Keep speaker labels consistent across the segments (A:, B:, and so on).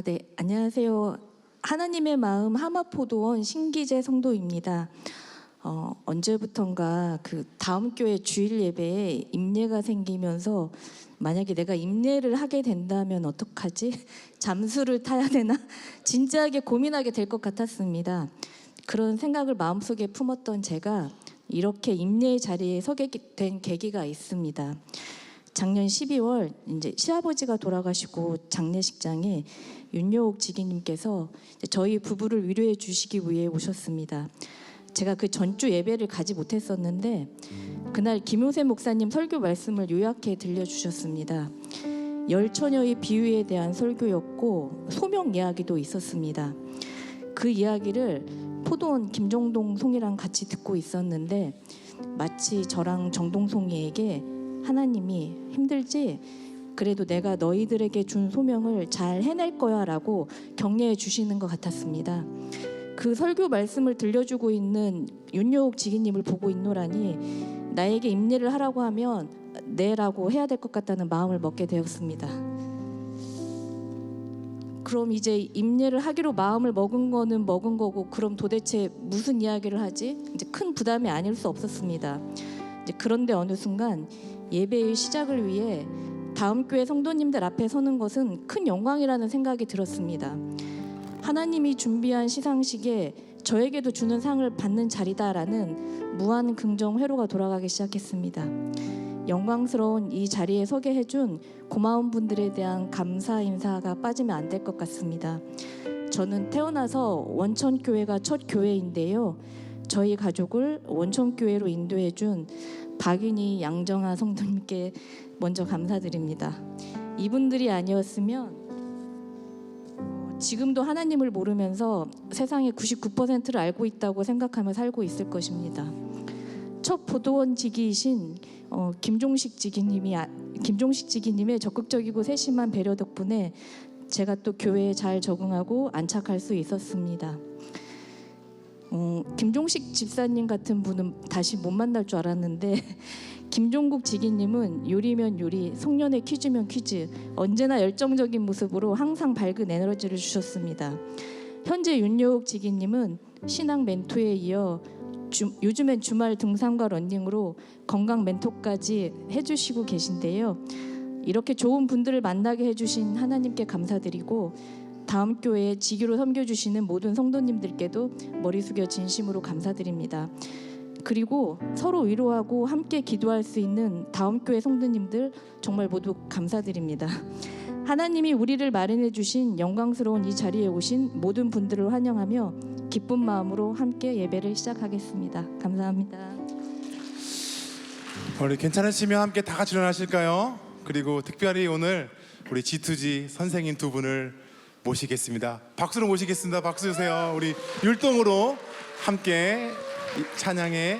A: 네, 안녕하세요. 하나님의 마음 하마포도원 신기재 성도입니다. 언제부턴가 그 다음 교회 주일 예배에 임례가 생기면서 만약에 내가 임례를 하게 된다면 어떡하지? 잠수를 타야 되나? 진지하게 고민하게 될 것 같았습니다. 그런 생각을 마음속에 품었던 제가 이렇게 임례의 자리에 서게 된 계기가 있습니다. 작년 12월 이제 시아버지가 돌아가시고 장례식장에 윤여옥 지기님께서 저희 부부를 위로해 주시기 위해 오셨습니다. 제가 그 전주 예배를 가지 못했었는데 그날 김효세 목사님 설교 말씀을 요약해 들려주셨습니다. 열처녀의 비유에 대한 설교였고 소명 이야기도 있었습니다. 그 이야기를 포도원 김정동 송이랑 같이 듣고 있었는데 마치 저랑 정동송이에게 하나님이 힘들지? 그래도 내가 너희들에게 준 소명을 잘 해낼 거야 라고 격려해 주시는 것 같았습니다. 그 설교 말씀을 들려주고 있는 윤여옥 지기님을 보고 있노라니 나에게 임례를 하라고 하면 네라고 해야 될 것 같다는 마음을 먹게 되었습니다. 그럼 이제 임례를 하기로 마음을 먹은 거는 먹은 거고 그럼 도대체 무슨 이야기를 하지? 이제 큰 부담이 아닐 수 없었습니다. 이제 그런데 어느 순간 예배의 시작을 위해 다음 교회 성도님들 앞에 서는 것은 큰 영광이라는 생각이 들었습니다. 하나님이 준비한 시상식에 저에게도 주는 상을 받는 자리다라는 무한 긍정 회로가 돌아가기 시작했습니다. 영광스러운 이 자리에 서게 해준 고마운 분들에 대한 감사 인사가 빠지면 안 될 것 같습니다. 저는 태어나서 원천교회가 첫 교회인데요. 저희 가족을 원천교회로 인도해준 박윤희, 양정아 성도님께 먼저 감사드립니다. 이분들이 아니었으면 지금도 하나님을 모르면서 세상의 99%를 알고 있다고 생각하며 살고 있을 것입니다. 첫 포도원 지기이신 김종식 지기님의 적극적이고 세심한 배려 덕분에 제가 또 교회에 잘 적응하고 안착할 수 있었습니다. 김종식 집사님 같은 분은 다시 못 만날 줄 알았는데 김종국 지기님은 요리면 요리, 송년회 퀴즈면 퀴즈, 언제나 열정적인 모습으로 항상 밝은 에너지를 주셨습니다. 현재 윤여옥 지기님은 신앙 멘토에 이어 요즘엔 주말 등산과 러닝으로 건강 멘토까지 해주시고 계신데요. 이렇게 좋은 분들을 만나게 해주신 하나님께 감사드리고 다음 교회에 지기로 섬겨주시는 모든 성도님들께도 머리 숙여 진심으로 감사드립니다. 그리고 서로 위로하고 함께 기도할 수 있는 다음 교회 성도님들 정말 모두 감사드립니다. 하나님이 우리를 마련해 주신 영광스러운 이 자리에 오신 모든 분들을 환영하며 기쁜 마음으로 함께 예배를 시작하겠습니다. 감사합니다.
B: 우리 괜찮으시면 함께 다 같이 일어나실까요? 그리고 특별히 오늘 우리 G2G 선생님 두 분을 모시겠습니다. 박수로 모시겠습니다. 박수 주세요. 우리 율동으로 함께 찬양에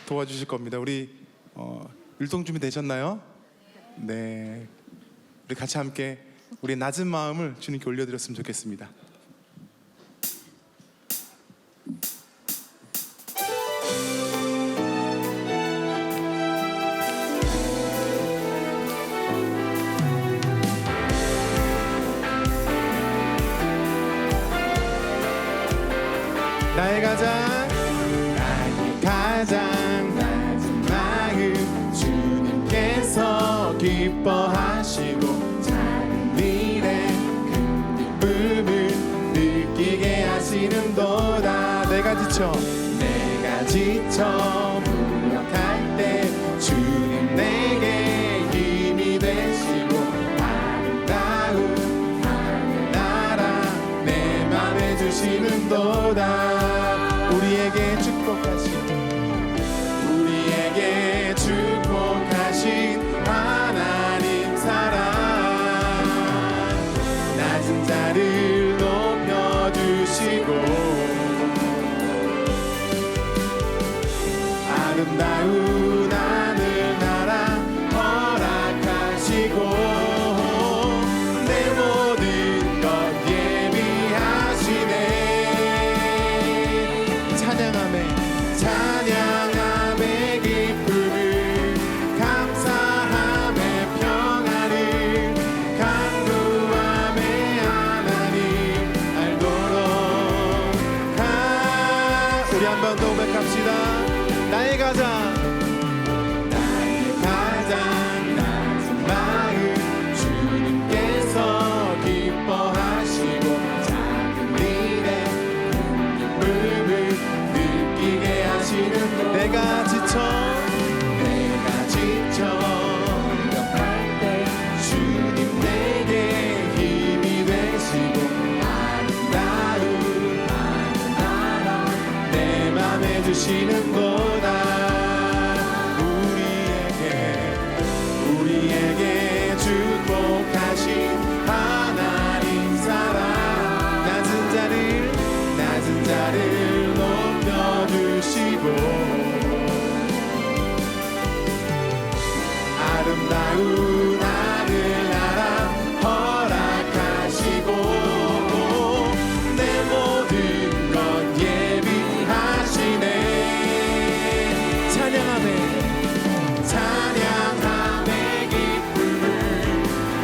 B: 도와주실 겁니다. 우리 율동 준비 되셨나요? 네. 우리 같이 함께 우리 낮은 마음을 주님께 올려드렸으면 좋겠습니다. 나의 가장 낮은 마음 주님께서 기뻐하시고 작은 일에 큰 기쁨을 느끼게 하시는도다. 내가 지쳐 무력할 때 주님 내게 힘이 되시고 아름다운 하늘나라 내 맘에 주시는도다. 우리에게 축복하신 하나님 사랑 낮은 자를 높여주시고 아름다운 하늘나라 허락하시고 내 모든 것 예비하시네. 찬양함의 기쁨을 감사함의 평안을 간구함의 가장 낮은 마음 주님께서 기뻐하시고 작은 일에 기쁨을 느끼게 하시는 내가 지쳐 무력할 때 주님 내게 힘이 되시고 아름다운 나라 내 맘에 주시는구나. 우리에게 축복하신 하나님 사랑 낮은 자를 높여주시고 아름다운 하늘나라 허락하시고 내 모든 것 예비하시네. 찬양함에 기쁨을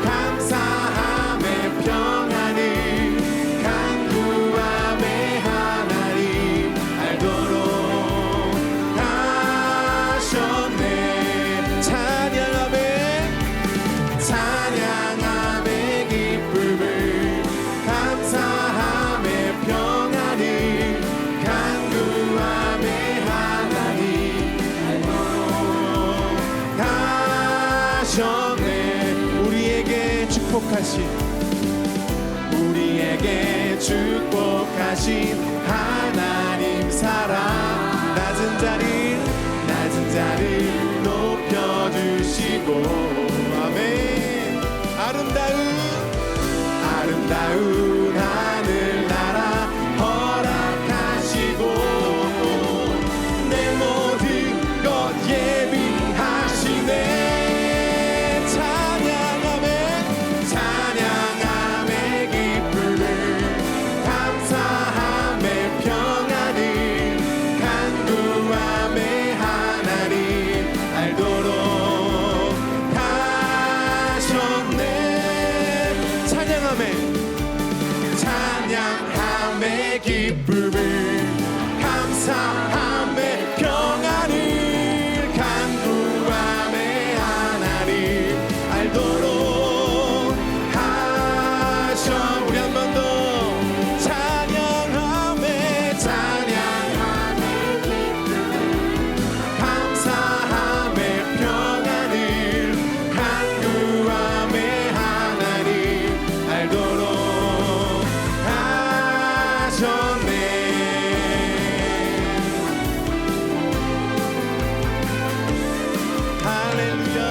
B: 감사함에 평안을 간구함에 하나님 알도록 하셨네. 찬양함에 기쁨을 감사함에 평안을 간구함에 하나님 알도록 하셨네. 우리에게 축복하신 하나님 사랑 낮은 자를 높여주시고 아멘. 아름다운 하늘나라 허락하시고 내 모든 것 예비하시네. 찬양함에 기쁨을 감사함에 평안을 간구함에 하나님 알도록 하셨네. 찬양함에 기쁨을 감사함에 평안을 간구함에 하나님 알도록 하셔. 우리 한 번 더 찬양함에 기쁨을 감사함에 평안을 간구함에 하나님 알도록 하셨네. 할렐루야.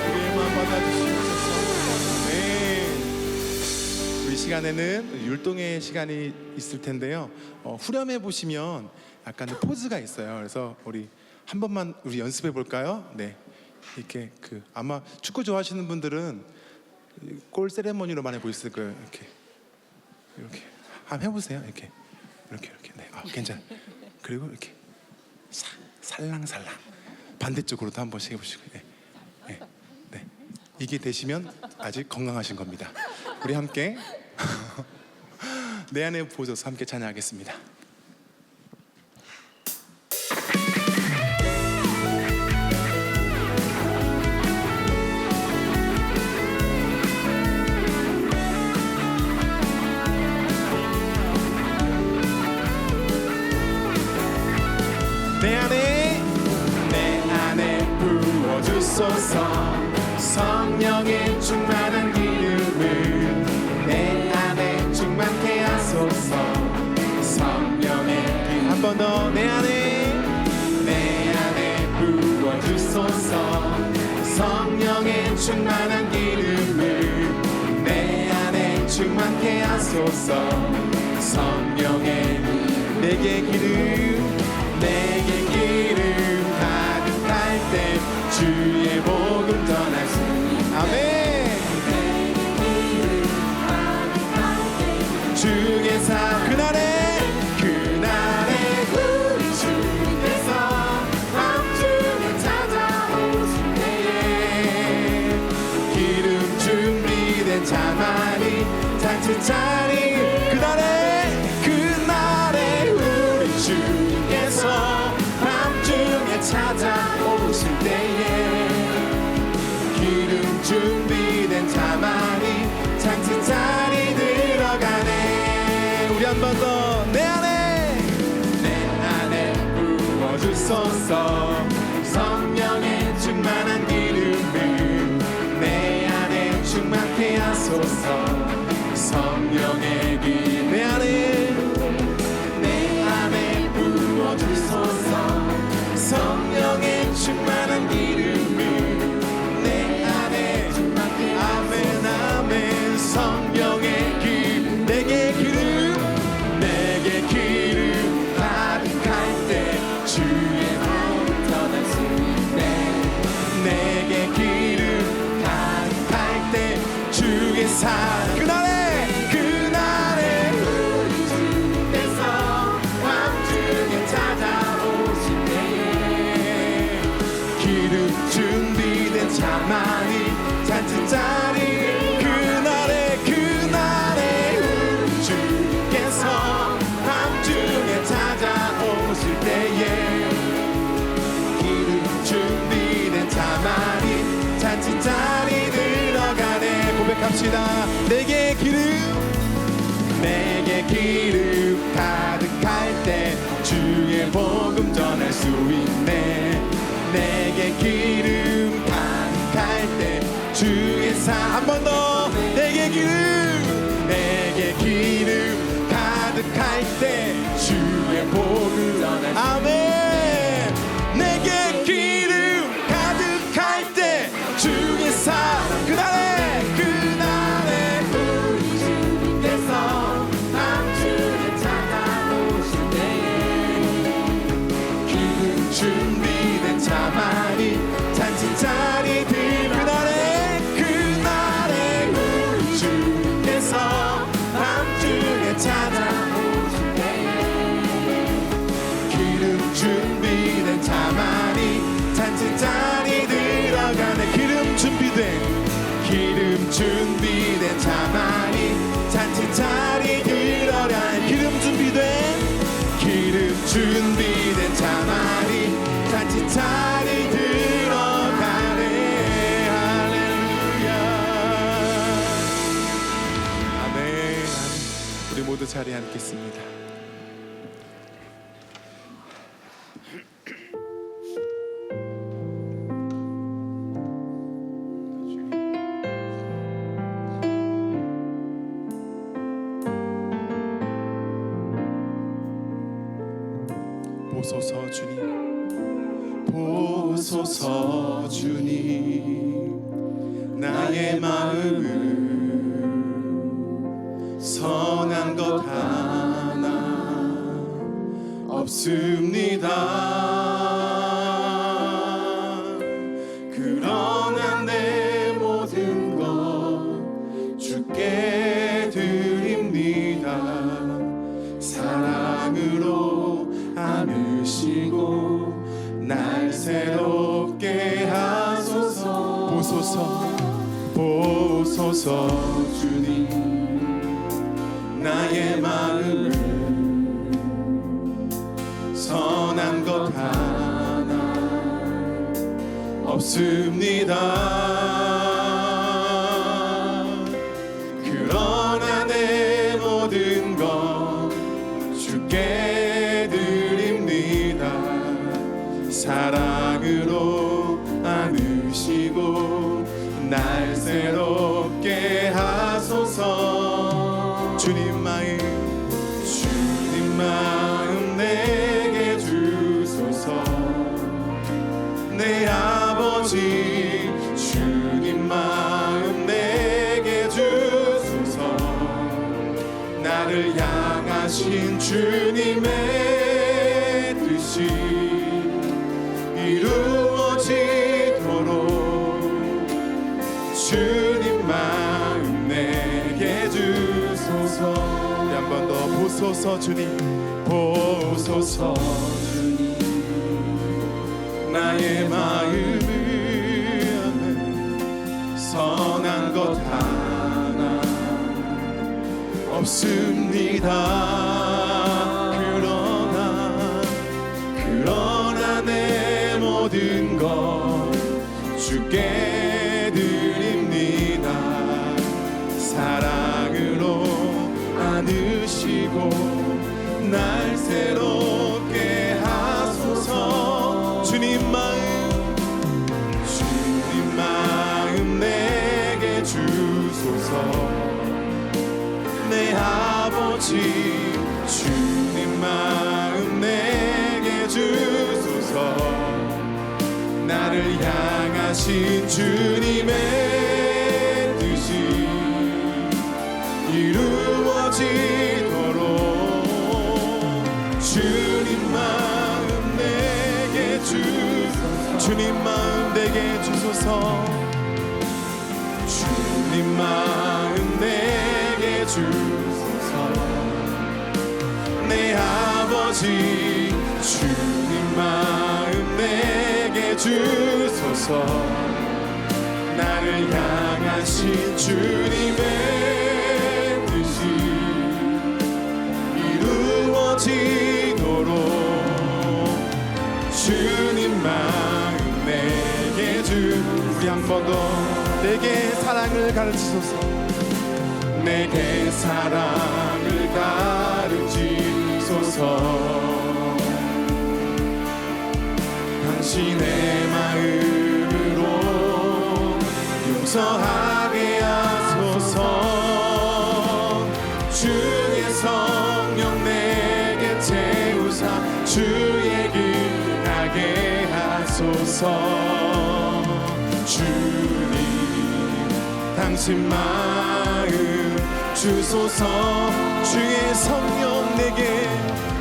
B: 우리의 마음 받아주시옵소서. 네. 우리 시간에는 율동의 시간이 있을 텐데요. 후렴에 보시면 약간 포즈가 있어요. 그래서 우리 한 번만 우리 연습해 볼까요? 네. 이렇게 아마 축구 좋아하시는 분들은 골 세레머니로 많이 보였을 거예요. 이렇게 한번 해보세요. 이렇게 네, 괜찮아. 그리고 이렇게 살랑살랑 반대쪽으로도 한 번씩 해보시고. 네. 이게 되시면 아직 건강하신 겁니다. 우리 함께 내 안에 보소서 함께 찬양하겠습니다. 내 안에 부어주소서. 성령의 충만한 기름을 내 안에 충만케 하소서. 성령의 기름 한 번 더 내 안에 부어주소서. 성령의 충만한 기름을 내 안에 충만케 하소서. 성령의 내게 기름 가득할 때 주의 복음 전할 수. 아멘. 주께서 그날에 우리 주께서 함중에 찾아오실 때에 기름 준비된 자만이 잔치 차리. 그날에 우리 주께서 주소서. 성령의 충만한 기름을 내 안에 충만케 하소서. 성령의 기름 내 안에 부어주소서. 성령의 충만한 기름을 내 안에 충만케 하소서. 아멘 아멘. 성령의 기름 내게 기름 가득할 때 주의 마음 전할 수 있네. 내게 기름 가득할 때 주의 사랑 그날에 우리 주께서 밤중에 찾아오실 때에 기름 준비된 자만이 잔치자리 그날에 우리 주께서 밤중에 찾아오실 때에 기름 준비된 자만이 잔치자리 들어가네. 고백합시다. 내게 기름 가득할 때 주의 복음 전할 수 있네. 내게 기름 가득할 때 주의 한 번 더. 내게 기름 가득할 때 주의 복음 전할 수 아멘. 내게 기름 가득할 때 주의 사랑 그날에 우리 주님께서 밤중에 찾아오실 때에 기름 준비된 자만이 잔치자리들 그날에 우리 주께서 밤중에 찾아오실 때에 기름 준비된 자만이 잔치자리 들어가네. 기름 준비된 자만이 잔치자리 들어가네. 기름 준비된 자만이 잔치자리 들어가네. 할렐루야. 아멘. 우리 모두 자리에 앉겠습니다. 보소서 주님, 보소서 주님, 나의 마음은 선한 것 하나 없습니다. 그러나 내 모든 것 주께 드립니다. 사랑으로 안으시고 날 새롭게 하소서. 보소서 주님, 나의 마음을 선한 것 하나 없습니다. 그러나 내 모든 것 주께 드립니다. 사랑으로 안으시고 날 새롭게 하소서. 주님 마음 내게 주소서. 내 아버지 주님 마음 내게 주소서. 나를 향하신 주님의 뜻이 이루어지도록 주님 마음 내게 주소서. 우리 한 번 더. 보소서 주님, 보소서 주님, 나의 마음을 선한 것 하나 없습니다. 그러나 내 모든 것 주께 드립니다. 사랑으로 안으시고 날 새롭게 하소서. 주소서. 내 아버지 주님 마음 내게 주소서. 나를 향하신 주님의 뜻이 이루어지도록 주님 마음 내게 주소서. 주님 마음 내게 주소서. 주님 마음 내게 주소서. 내 아버지 주님 마음 내게 주소서. 나를 향하신 주님의 뜻이 이루어지도록 주님 마음 내게 우리 한 번 더 내게 사랑을 가르치소서. 내게 사랑을 가르치소서. 당신의 마음으로 용서하게 하소서. 주의 성령 내게 채우사 주의 길 가게 하소서. 주님 당신 마음 주소서. 주의 성령 내게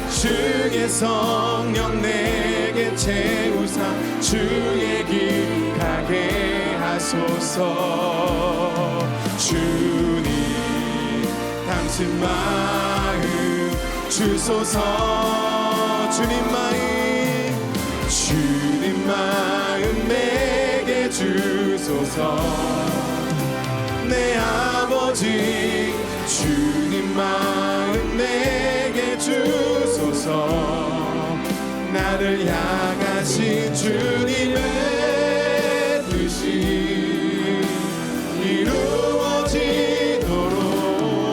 B: 주의 성령 내게 채우사 주의 길 가게 하소서. 주님 당신 마음 주소서. 주님 마음 내게 주소서. 내 아버지 주님 마음 내게 주소서. 나를 향하신 주님의 뜻이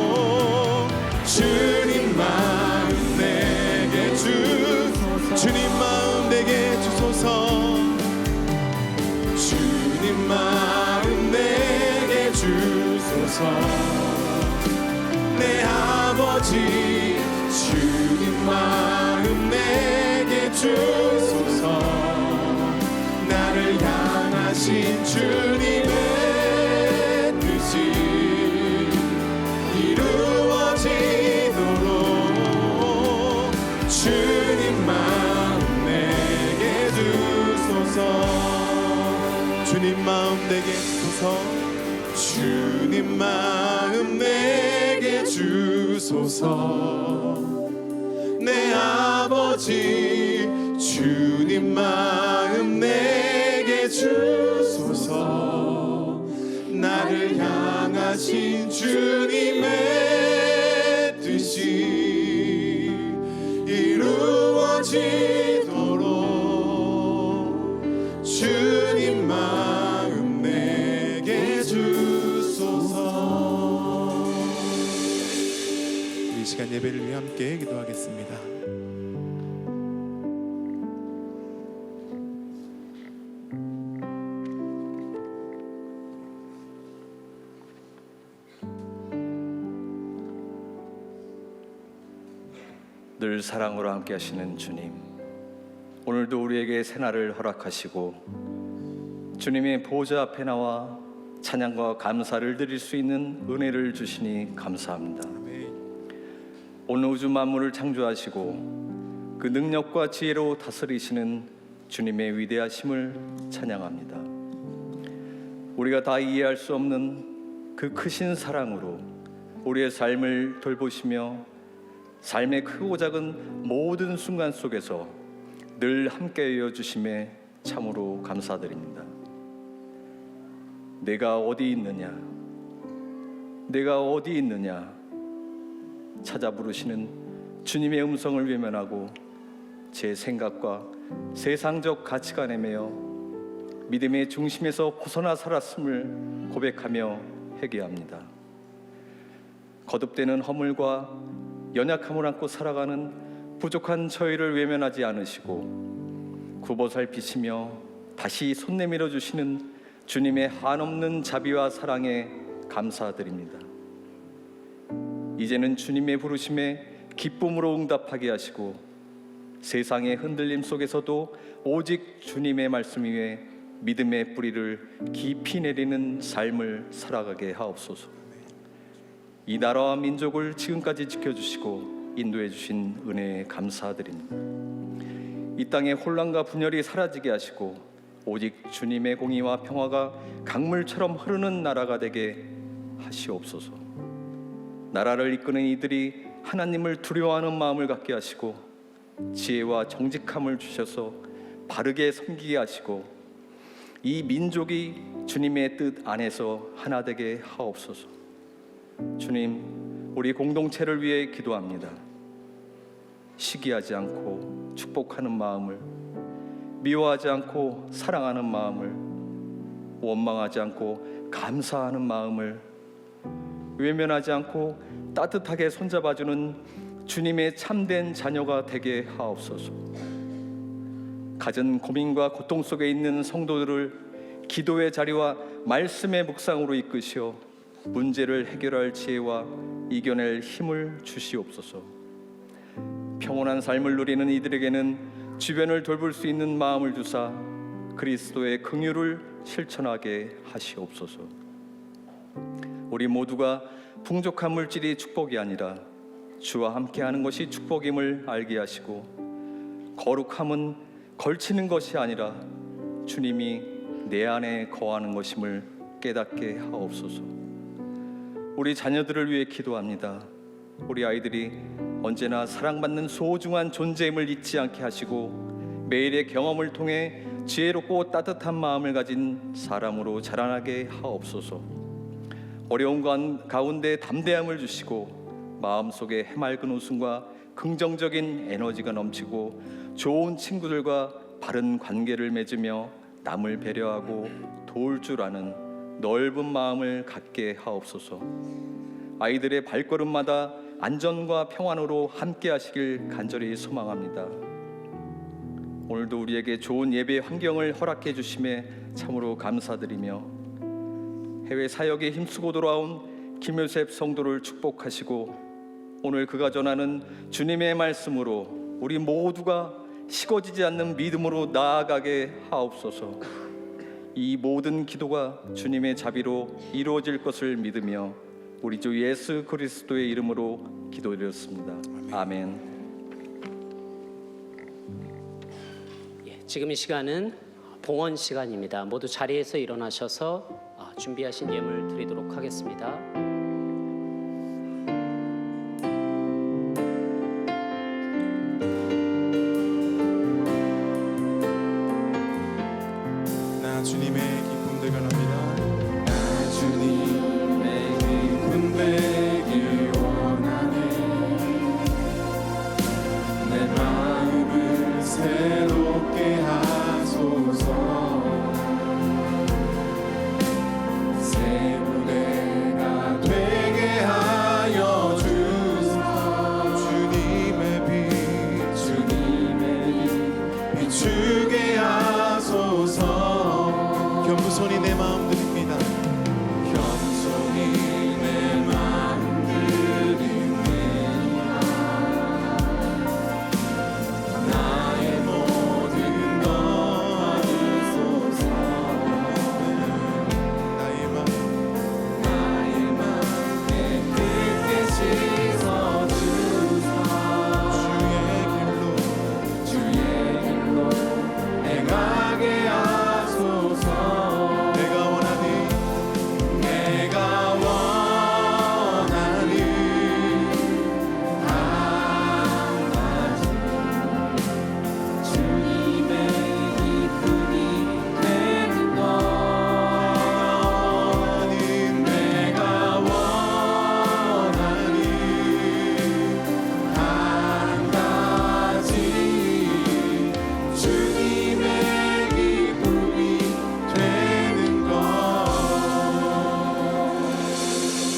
B: 이루어지도록 주님 마음 내게 주소서. 주님 마음 내게 주소서. 주님 마음 내게 주소서. 내 아버지 주님 마음 내게 주소서. 나를 향하신 주님의 뜻이 이루어지도록 주님 마음 내게 주소서. 주님 마음 내게 주소서. 주님 마음 내게 주소서. 내 아버지 주님 마음 내게 주소서. 나를 향하신 주님의 뜻이 이루어지도록 주님 마음 내게 주소서. 이 시간 예배를 위해 함께 기도하겠습니다.
C: 늘 사랑으로 함께 하시는 주님, 오늘도 우리에게 새날을 허락하시고 주님의 보좌 앞에 나와 찬양과 감사를 드릴 수 있는 은혜를 주시니 감사합니다. 온 우주 만물을 창조하시고 그 능력과 지혜로 다스리시는 주님의 위대하심을 찬양합니다. 우리가 다 이해할 수 없는 그 크신 사랑으로 우리의 삶을 돌보시며 삶의 크고 작은 모든 순간 속에서 늘 함께하여 주심에 참으로 감사드립니다. 내가 어디 있느냐, 내가 어디 있느냐 찾아 부르시는 주님의 음성을 외면하고 제 생각과 세상적 가치관에 매여 믿음의 중심에서 벗어나 살았음을 고백하며 회개합니다. 거듭되는 허물과 연약함을 안고 살아가는 부족한 저희를 외면하지 않으시고 굽어살피시며 다시 손 내밀어 주시는 주님의 한없는 자비와 사랑에 감사드립니다. 이제는 주님의 부르심에 기쁨으로 응답하게 하시고 세상의 흔들림 속에서도 오직 주님의 말씀 위에 믿음의 뿌리를 깊이 내리는 삶을 살아가게 하옵소서. 이 나라와 민족을 지금까지 지켜주시고 인도해 주신 은혜에 감사드립니다. 이 땅의 혼란과 분열이 사라지게 하시고 오직 주님의 공의와 평화가 강물처럼 흐르는 나라가 되게 하시옵소서. 나라를 이끄는 이들이 하나님을 두려워하는 마음을 갖게 하시고 지혜와 정직함을 주셔서 바르게 섬기게 하시고 이 민족이 주님의 뜻 안에서 하나 되게 하옵소서. 주님, 우리 공동체를 위해 기도합니다. 시기하지 않고 축복하는 마음을, 미워하지 않고 사랑하는 마음을, 원망하지 않고 감사하는 마음을, 외면하지 않고 따뜻하게 손잡아주는 주님의 참된 자녀가 되게 하옵소서. 갖은 고민과 고통 속에 있는 성도들을 기도의 자리와 말씀의 묵상으로 이끄시어 문제를 해결할 지혜와 이겨낼 힘을 주시옵소서. 평온한 삶을 누리는 이들에게는 주변을 돌볼 수 있는 마음을 주사 그리스도의 긍휼을 실천하게 하시옵소서. 우리 모두가 풍족한 물질이 축복이 아니라 주와 함께하는 것이 축복임을 알게 하시고 거룩함은 걸치는 것이 아니라 주님이 내 안에 거하는 것임을 깨닫게 하옵소서. 우리 자녀들을 위해 기도합니다. 우리 아이들이 언제나 사랑받는 소중한 존재임을 잊지 않게 하시고 매일의 경험을 통해 지혜롭고 따뜻한 마음을 가진 사람으로 자라나게 하옵소서. 어려운 가운데 담대함을 주시고 마음속에 해맑은 웃음과 긍정적인 에너지가 넘치고 좋은 친구들과 바른 관계를 맺으며 남을 배려하고 도울 줄 아는 넓은 마음을 갖게 하옵소서. 아이들의 발걸음마다 안전과 평안으로 함께 하시길 간절히 소망합니다. 오늘도 우리에게 좋은 예배 환경을 허락해 주심에 참으로 감사드리며 해외 사역에 힘쓰고 돌아온 김요셉 성도를 축복하시고 오늘 그가 전하는 주님의 말씀으로 우리 모두가 식어지지 않는 믿음으로 나아가게 하옵소서. 이 모든 기도가 주님의 자비로 이루어질 것을 믿으며 우리 주 예수 그리스도의 이름으로 기도드렸습니다. 아멘.
D: 지금 이 시간은 봉헌 시간입니다. 모두 자리에서 일어나셔서 준비하신 예물 드리도록 하겠습니다.
B: 나 주님의 기쁨 되가 납니다. 나 주님의 기쁨 되길 원하네. 내 마음을 새롭게 하소서. 새 무대가 되게 하여 주소서. 주님의 빛 비추게 하소서. 겸손히 내 마음 드립니다. 겸손히 내 마음 드립니다. 나의 모든 것 받으소서. 나의 마음 깨끗게 씻어주사. 주의 길로 행하게 하소서. 내가 원하는 한 가지 주님의 기쁨이 되는 것. 내가 원하는 한 가지 주님의 기쁨이 되는 것.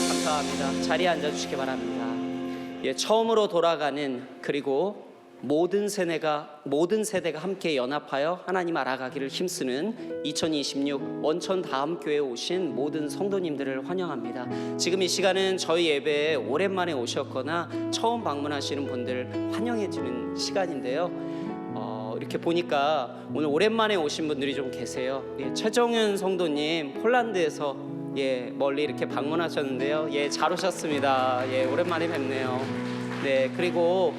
D: 감사합니다. 자리에 앉아주시기 바랍니다. 처음으로 돌아가는 그리고 모든 세대가 함께 연합하여 하나님 알아가기를 힘쓰는 2026 원천 다음교회에 오신 모든 성도님들을 환영합니다. 지금 이 시간은 저희 예배에 오랜만에 오셨거나 처음 방문하시는 분들 환영해 주는 시간인데요. 이렇게 보니까 오늘 오랜만에 오신 분들이 좀 계세요. 최정윤 성도님 폴란드에서 멀리 이렇게 방문하셨는데요. 잘 오셨습니다. 오랜만에 뵙네요. 네, 그리고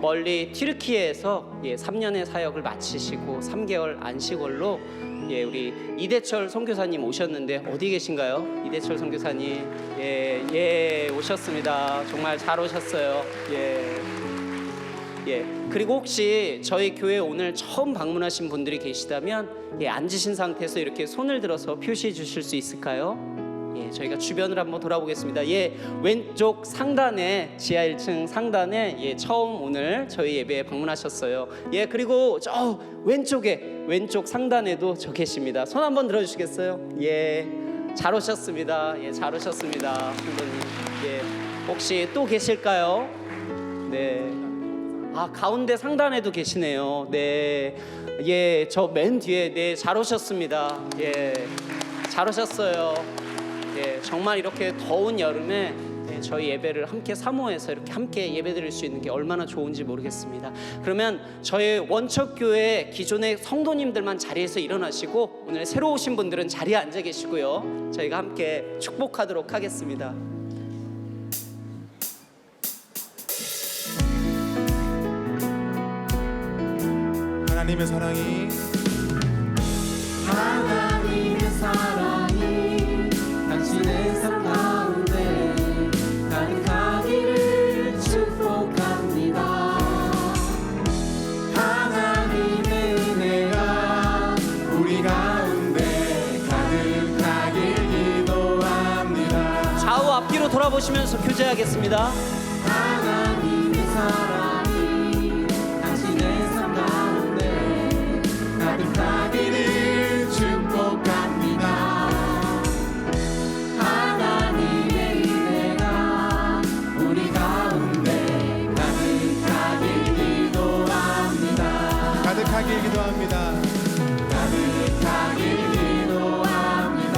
D: 멀리 튀르키예에서 3년의 사역을 마치시고 3개월 안식월로 우리 이대철 선교사님 오셨는데 어디 계신가요? 이대철 선교사님 오셨습니다. 정말 잘 오셨어요. 그리고 혹시 저희 교회 오늘 처음 방문하신 분들이 계시다면 앉으신 상태에서 이렇게 손을 들어서 표시해 주실 수 있을까요? 저희가 주변을 한번 돌아보겠습니다. 왼쪽 상단에 지하 1층 상단에 처음 오늘 저희 예배에 방문하셨어요. 그리고 저 왼쪽 상단에도 저 계십니다. 손 한번 들어주시겠어요? 잘 오셨습니다. 잘 오셨습니다, 성도님. 혹시 또 계실까요? 네. 가운데 상단에도 계시네요. 저 맨 뒤에 잘 오셨습니다. 잘 오셨어요. 정말 이렇게 더운 여름에 저희 예배를 함께 사모해서 이렇게 함께 예배드릴 수 있는 게 얼마나 좋은지 모르겠습니다. 그러면 저희 원척교회 기존의 성도님들만 자리에서 일어나시고 오늘 새로 오신 분들은 자리에 앉아 계시고요. 저희가 함께 축복하도록 하겠습니다.
B: 하나님의 사랑이
E: 당신의 삶 가운데 가득하기를 축복합니다. 하나님의 은혜가 우리 가운데 가득하길 기도합니다.
D: 좌우 앞뒤로 돌아보시면서 교제하겠습니다.
E: 하나님의 사랑이 당신의 삶 가운데 가득하기를 축복합니다.
B: 가득하길 기도합니다.
E: 가득하길 기도합니다.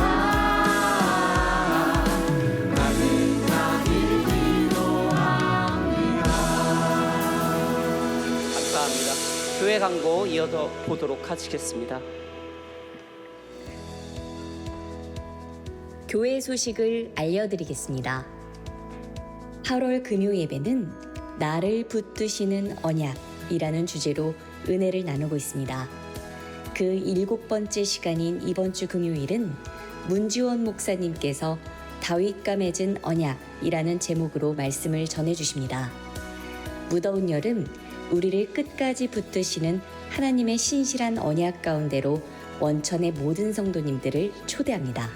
E: 가득하길 기도합니다.
D: 감사합니다. 교회 광고 이어서 보도록 하시겠습니다.
F: 교회 소식을 알려드리겠습니다. 8월 금요 예배는 나를 붙드시는 언약이라는 주제로 은혜를 나누고 있습니다. 그 7번째 시간인 이번 주 금요일은 문지원 목사님께서 다윗과 맺은 언약이라는 제목으로 말씀을 전해주십니다. 무더운 여름 우리를 끝까지 붙드시는 하나님의 신실한 언약 가운데로 원천의 모든 성도님들을 초대합니다.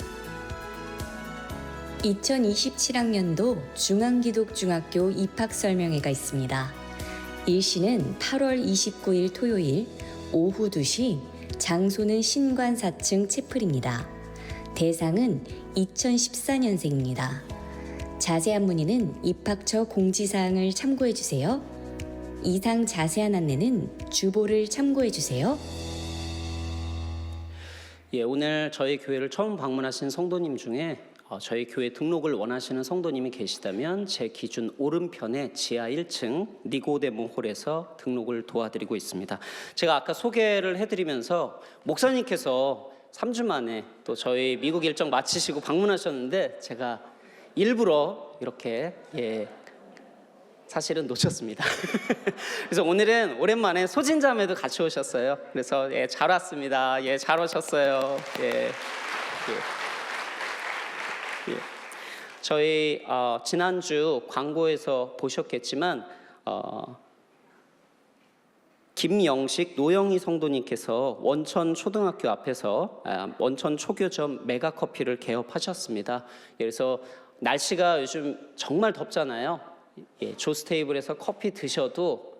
F: 2027학년도 중앙기독중학교 입학설명회가 있습니다. 일시는 8월 29일 토요일 오후 2시, 장소는 신관 4층 채플입니다. 대상은 2014년생입니다. 자세한 문의는 입학처 공지사항을 참고해주세요. 이상 자세한 안내는 주보를 참고해주세요.
D: 오늘 저희 교회를 처음 방문하신 성도님 중에 저희 교회 등록을 원하시는 성도님이 계시다면 제 기준 오른편에 지하 1층 니고데모 홀에서 등록을 도와드리고 있습니다. 제가 아까 소개를 해드리면서 목사님께서 3주 만에 또 저희 미국 일정 마치시고 방문하셨는데 제가 일부러 이렇게 사실은 놓쳤습니다. 그래서 오늘은 오랜만에 소진자매도 같이 오셨어요. 그래서 잘 왔습니다. 잘 오셨어요. 저희 지난주 광고에서 보셨겠지만 김영식 노영희 성도님께서 원천 초등학교 앞에서 원천 초교점 메가커피를 개업하셨습니다. 그래서 날씨가 요즘 정말 덥잖아요. 조스 테이블에서 커피 드셔도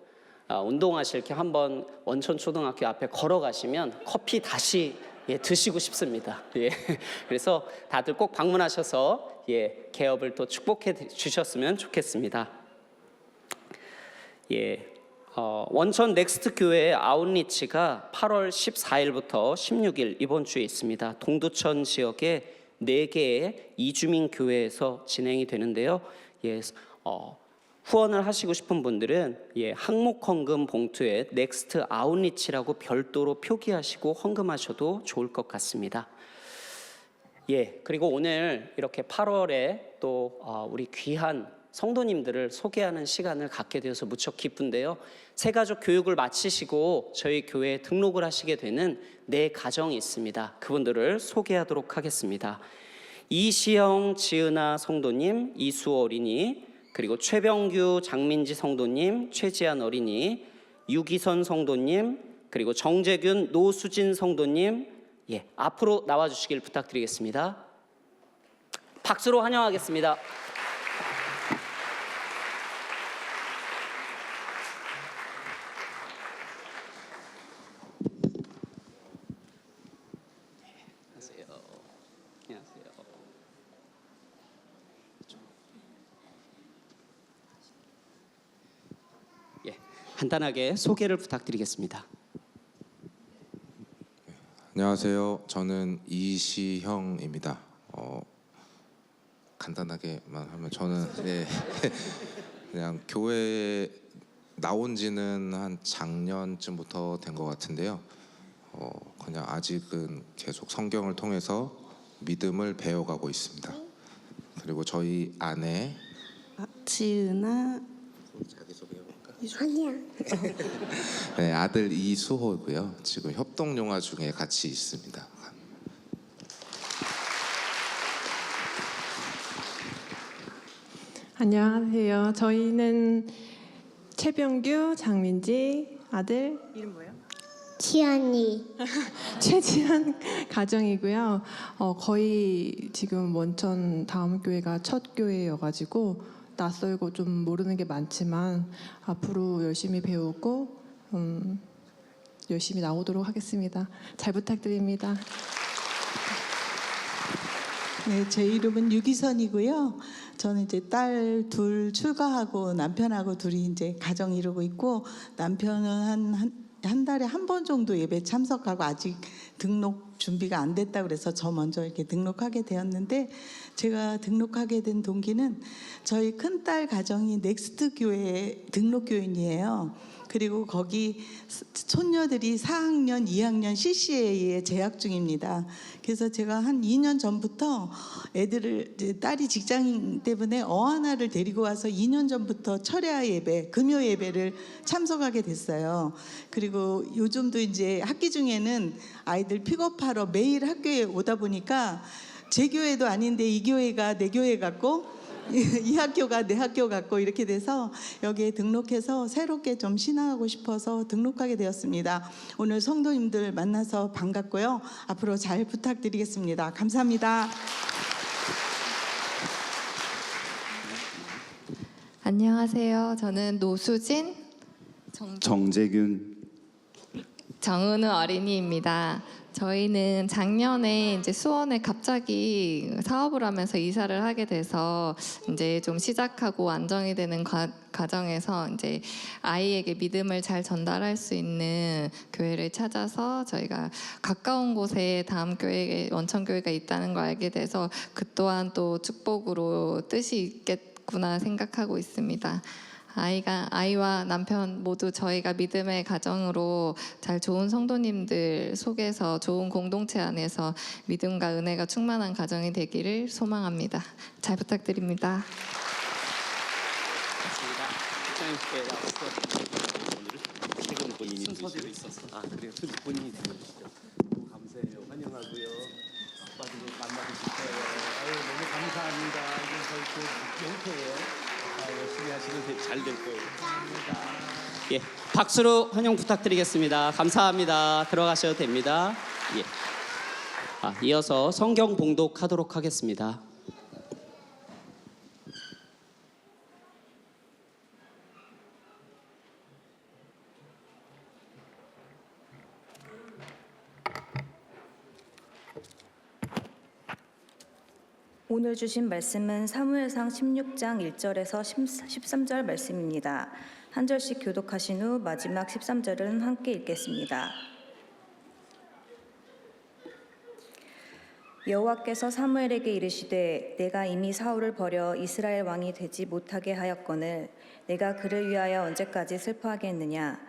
D: 운동하실 게 한번 원천 초등학교 앞에 걸어가시면 커피 다시 드시고 싶습니다. 그래서 다들 꼭 방문하셔서 개업을 또 축복해 주셨으면 좋겠습니다. 원천 넥스트 교회 아웃리치가 8월 14일부터 16일 이번 주에 있습니다. 동두천 지역의 4개의 이주민 교회에서 진행이 되는데요. 후원을 하시고 싶은 분들은 항목 헌금 봉투에 넥스트 아웃리치라고 별도로 표기하시고 헌금하셔도 좋을 것 같습니다. 그리고 오늘 이렇게 8월에 또 우리 귀한 성도님들을 소개하는 시간을 갖게 되어서 무척 기쁜데요. 새가족 교육을 마치시고 저희 교회에 등록을 하시게 되는 4가정이 있습니다. 그분들을 소개하도록 하겠습니다. 이시영, 지은아 성도님, 이수호 어린이, 그리고 최병규, 장민지 성도님, 최지한 어린이, 유기선 성도님, 그리고 정재균, 노수진 성도님, 앞으로 나와주시길 부탁드리겠습니다. 박수로 환영하겠습니다. 간단하게 소개를 부탁드리겠습니다.
G: 안녕하세요. 저는 이시형입니다. 간단하게만 하면 저는 그냥 교회 나온 지는 한 작년쯤부터 된 것 같은데요. 그냥 아직은 계속 성경을 통해서 믿음을 배워가고 있습니다. 그리고 저희 아내
E: 지은아. 아니야.
G: 네, 아들 이수호고요. 지금 협동 영화 중에 같이 있습니다.
H: 안녕하세요. 저희는 최병규, 장민지 아들 이름 뭐예요?
E: 지안이.
H: 최지한 가정이고요. 거의 지금 원천 다음 교회가 첫 교회여가지고 낯설고 좀 모르는 게 많지만 앞으로 열심히 배우고 열심히 나오도록 하겠습니다. 잘 부탁드립니다.
I: 네, 제 이름은 유기선이고요. 저는 이제 딸 둘 출가하고 남편하고 둘이 이제 가정 이루고 있고, 남편은 한 달에 한 번 정도 예배 참석하고 아직 등록 준비가 안 됐다 그래서 저 먼저 이렇게 등록하게 되었는데, 제가 등록하게 된 동기는 저희 큰딸 가정이 넥스트 교회 등록 교인이에요. 그리고 거기 손녀들이 4학년, 2학년 CCA에 재학 중입니다. 그래서 제가 한 2년 전부터 애들을, 딸이 직장인 때문에 어하나를 데리고 와서 2년 전부터 철야 예배, 금요 예배를 참석하게 됐어요. 그리고 요즘도 이제 학기 중에는 아이들 픽업하러 매일 학교에 오다 보니까 제 교회도 아닌데 이 교회가 내 교회 같고 이 학교가 내 학교 같고 이렇게 돼서 여기에 등록해서 새롭게 좀 신앙하고 싶어서 등록하게 되었습니다. 오늘 성도님들 만나서 반갑고요. 앞으로 잘 부탁드리겠습니다. 감사합니다.
J: 안녕하세요. 저는 노수진,
K: 정재균,
J: 정은우 어린이입니다. 저희는 작년에 이제 수원에 갑자기 사업을 하면서 이사를 하게 돼서 이제 좀 시작하고 안정이 되는 과정에서 이제 아이에게 믿음을 잘 전달할 수 있는 교회를 찾아서 저희가 가까운 곳에 다음 교회에 원천교회가 있다는 걸 알게 돼서 그 또한 또 축복으로 뜻이 있겠구나 생각하고 있습니다. 아이와 남편 모두 저희가 믿음의 가정으로 잘 좋은 성도님들 속에서 좋은 공동체 안에서 믿음과 은혜가 충만한 가정이 되기를 소망합니다. 잘 부탁드립니다.
D: 오늘은 본인이 순서대로 있었어. 그래요. 본인이 들어주시죠.
L: 감사해요. 환영하고요. 아빠들을 만나고 싶어요. 너무 감사합니다. 이건 저희 그 영토예요. 열심히 하시면 잘 될 거예요. 감사합니다.
D: 박수로 환영 부탁드리겠습니다. 감사합니다. 들어가셔도 됩니다. 이어서 성경 봉독하도록 하겠습니다.
M: 오늘 주신 말씀은 사무엘상 16장 1절에서 13절 말씀입니다. 한 절씩 교독하신 후 마지막 13절은 함께 읽겠습니다. 여호와께서 사무엘에게 이르시되 내가 이미 사울을 버려 이스라엘 왕이 되지 못하게 하였거늘 내가 그를 위하여 언제까지 슬퍼하겠느냐.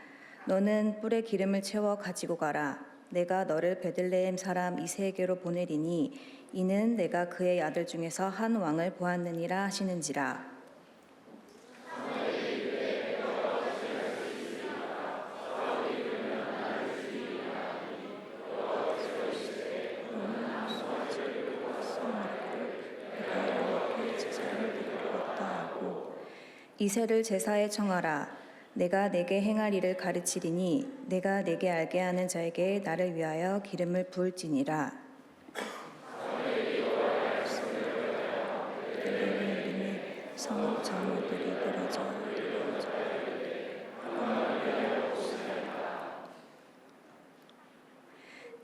M: 너는 뿔에 기름을 채워 가지고 가라. 내가 너를 베들레헴 사람 이새에게로 보내리니 이는 내가 그의 아들 중에서 한 왕을 보았느니라 하시는지라. 이새를 제사에 청하라. 내가 내게 행할 일을 가르치리니 내가 내게 알게 하는 자에게 나를 위하여 기름을 부을지니라.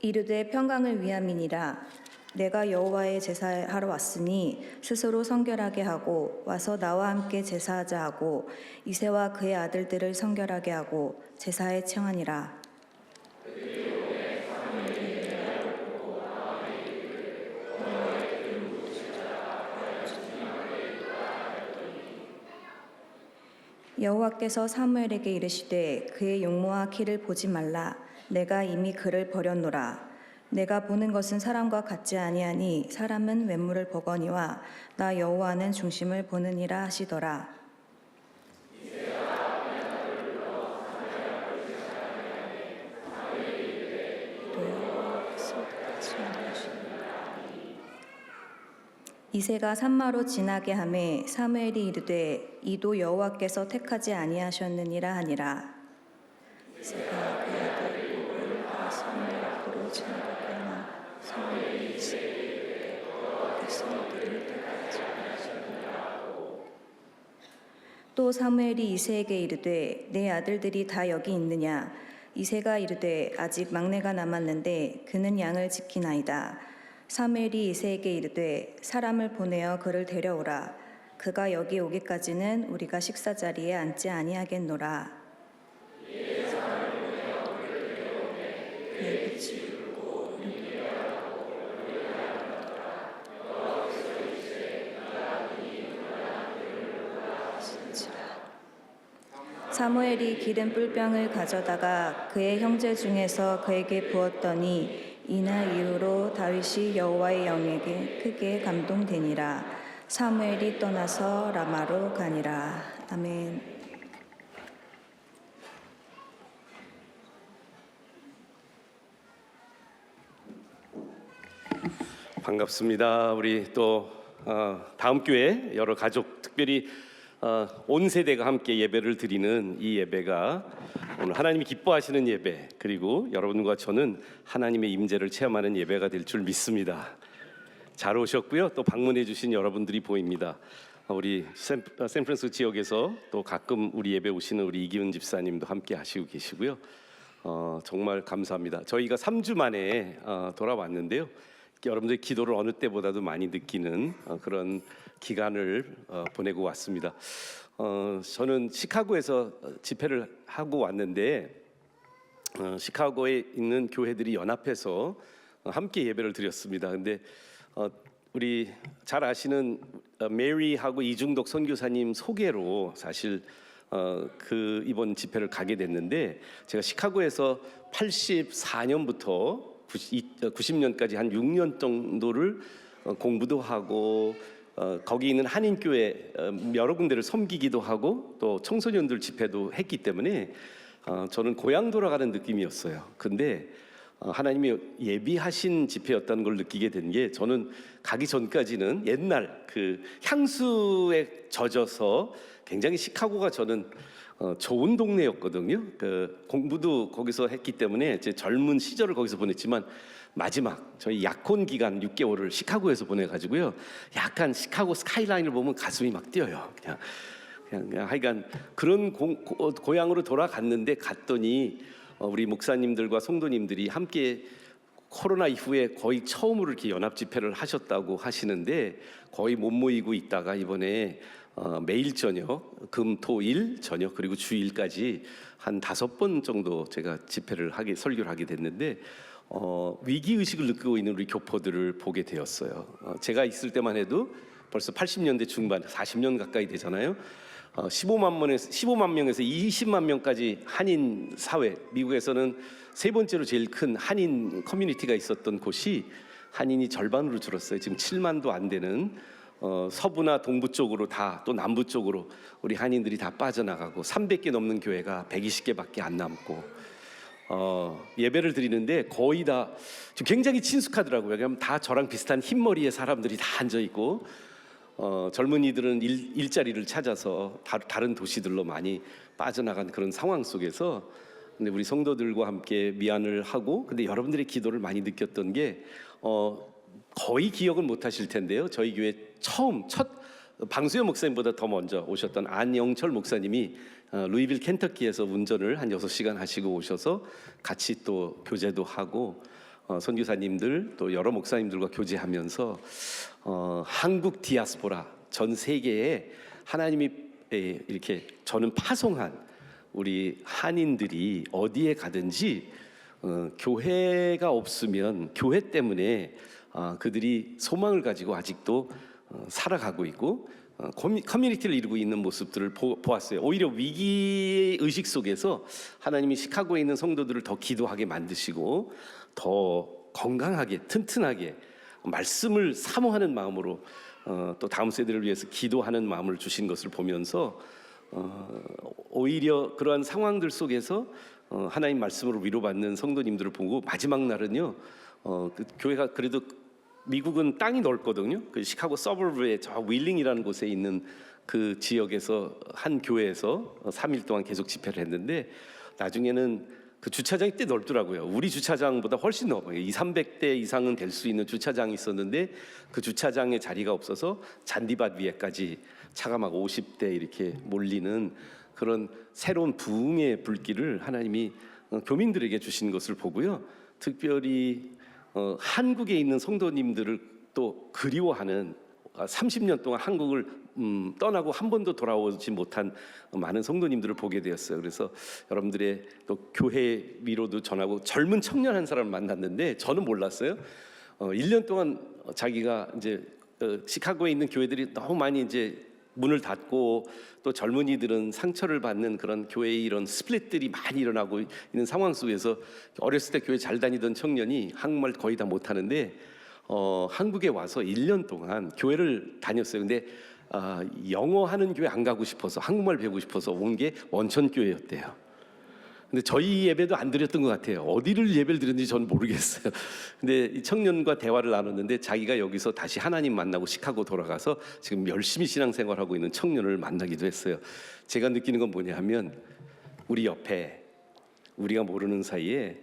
M: 이르되 평강을 위함이니라. 내가 여호와의 제사하러 왔으니 스스로 성결하게 하고 와서 나와 함께 제사하자 하고 이새와 그의 아들들을 성결하게 하고 제사에 청하니라. 여호와께서 사무엘에게 이르시되 그의 용모와 키를 보지 말라. 내가 이미 그를 버렸노라. 내가 보는 것은 사람과 같지 아니하니 사람은 외모를 보거니와 나 여호와는 중심을 보느니라 하시더라. 이새가 산마로 지나게 하매 사무엘이 이르되 이도 여호와께서 택하지 아니하셨느니라 하니라. 이새가 그 아들 보고를 사무엘 앞으로 지나가게 하나 사무엘이 이새에게 백성들을 택하지 아니하셨느니라. 또 사무엘이 이새에게 이르되 내 아들들이 다 여기 있느냐. 이새가 이르되 아직 막내가 남았는데 그는 양을 지키나이다. 사무엘이 이새에게 이르되 사람을 보내어 그를 데려오라. 그가 여기 오기까지는 우리가 식사 자리에 앉지 아니하겠노라. 사무엘이 기름 뿔병을 가져다가 그의 형제 중에서 그에게 부었더니 이날 이후로 다윗이 여호와의 영에게 크게 감동되니라. 사무엘이 떠나서 라마로 가니라. 아멘.
L: 반갑습니다. 우리 또 다음 교회 여러 가족, 특별히 온 세대가 함께 예배를 드리는 이 예배가 오늘 하나님이 기뻐하시는 예배, 그리고 여러분과 저는 하나님의 임재를 체험하는 예배가 될 줄 믿습니다. 잘 오셨고요. 또 방문해 주신 여러분들이 보입니다. 우리 샌프란시스코 지역에서 또 가끔 우리 예배 오시는 우리 이기훈 집사님도 함께 하시고 계시고요. 정말 감사합니다. 저희가 3주 만에 돌아왔는데요. 여러분들의 기도를 어느 때보다도 많이 느끼는 그런 기간을 보내고 왔습니다. 저는 시카고에서 집회를 하고 왔는데 시카고에 있는 교회들이 연합해서 함께 예배를 드렸습니다. 근데 우리 잘 아시는 메리하고 이중덕 선교사님 소개로 사실 그 이번 집회를 가게 됐는데, 제가 시카고에서 84년부터 90년까지 한 6년 정도를 공부도 하고 거기 있는 한인교회 여러 군데를 섬기기도 하고 또 청소년들 집회도 했기 때문에 저는 고향 돌아가는 느낌이었어요. 근데 하나님이 예비하신 집회였다는 걸 느끼게 된 게, 저는 가기 전까지는 옛날 그 향수에 젖어서 굉장히 시카고가 저는 좋은 동네였거든요. 그 공부도 거기서 했기 때문에 제 젊은 시절을 거기서 보냈지만 마지막 저희 약혼 기간 6개월을 시카고에서 보내가지고요. 약간 시카고 스카이라인을 보면 가슴이 막 뛰어요. 그냥 하여간 그런 고향으로 돌아갔는데, 갔더니 우리 목사님들과 성도님들이 함께 코로나 이후에 거의 처음으로 이렇게 연합 집회를 하셨다고 하시는데 거의 못 모이고 있다가 이번에 매일 저녁, 금, 토, 일 저녁 그리고 주일까지 한 5번 정도 제가 설교를 하게 됐는데 위기 의식을 느끼고 있는 우리 교포들을 보게 되었어요. 제가 있을 때만 해도 벌써 80년대 중반, 40년 가까이 되잖아요. 15만 명에서 20만 명까지 한인 사회, 미국에서는 세 번째로 제일 큰 한인 커뮤니티가 있었던 곳이 한인이 절반으로 줄었어요. 지금 7만도 안 되는 서부나 동부 쪽으로 다 또 남부 쪽으로 우리 한인들이 다 빠져나가고 300개 넘는 교회가 120개밖에 안 남고 예배를 드리는데 거의 다 굉장히 친숙하더라고요. 그냥 다 저랑 비슷한 흰머리의 사람들이 다 앉아 있고 젊은이들은 일자리를 찾아서 다른 도시들로 많이 빠져나간 그런 상황 속에서 근데 우리 성도들과 함께 미안을 하고 근데 여러분들의 기도를 많이 느꼈던 게 거의 기억은 못 하실 텐데요. 저희 교회 첫 방수현 목사님보다 더 먼저 오셨던 안영철 목사님이 루이빌 켄터키에서 운전을 한 6시간 하시고 오셔서 같이 또 교제도 하고 선교사님들 또 여러 목사님들과 교제하면서 한국 디아스포라 전 세계에 하나님이 이렇게 저는 파송한 우리 한인들이 어디에 가든지 교회가 없으면 교회 때문에 그들이 소망을 가지고 아직도 살아가고 있고 커뮤니티를 이루고 있는 모습들을 보았어요. 오히려 위기 의식 속에서 하나님이 시카고에 있는 성도들을 더 기도하게 만드시고 더 건강하게 튼튼하게 말씀을 사모하는 마음으로 또 다음 세대를 위해서 기도하는 마음을 주신 것을 보면서 오히려 그러한 상황들 속에서 하나님 말씀으로 위로받는 성도님들을 보고 마지막 날은요 그 교회가 그래도 미국은 땅이 넓거든요. 그 시카고 서버브의 저 윌링이라는 곳에 있는 그 지역에서 한 교회에서 3일 동안 계속 집회를 했는데 나중에는 그 주차장이 꽤 넓더라고요. 우리 주차장보다 훨씬 넓어요. 200~300대 이상은 될 수 있는 주차장이 있었는데 그 주차장에 자리가 없어서 잔디밭 위에까지 차가 막 50대 이렇게 몰리는 그런 새로운 부흥의 불길을 하나님이 교민들에게 주신 것을 보고요. 특별히 한국에 있는 성도님들을 또 그리워하는 30년 동안 한국을 떠나고 한 번도 돌아오지 못한 많은 성도님들을 보게 되었어요. 그래서 여러분들의 또 교회 위로도 전하고 젊은 청년 한 사람을 만났는데 저는 몰랐어요. 1년 동안 자기가 이제 시카고에 있는 교회들이 너무 많이 이제 문을 닫고 또 젊은이들은 상처를 받는 그런 교회의 이런 스플릿들이 많이 일어나고 있는 상황 속에서 어렸을 때 교회 잘 다니던 청년이 한국말 거의 다 못하는데 한국에 와서 1년 동안 교회를 다녔어요. 근데 영어 하는 교회 안 가고 싶어서 한국말 배우고 싶어서 온 게 원천교회였대요. 근데 저희 예배도 안 드렸던 것 같아요. 어디를 예배를 드렸는지 저는 모르겠어요. 근데 이 청년과 대화를 나눴는데 자기가 여기서 다시 하나님 만나고 시카고 돌아가서 지금 열심히 신앙생활하고 있는 청년을 만나기도 했어요. 제가 느끼는 건 뭐냐 하면 우리 옆에 우리가 모르는 사이에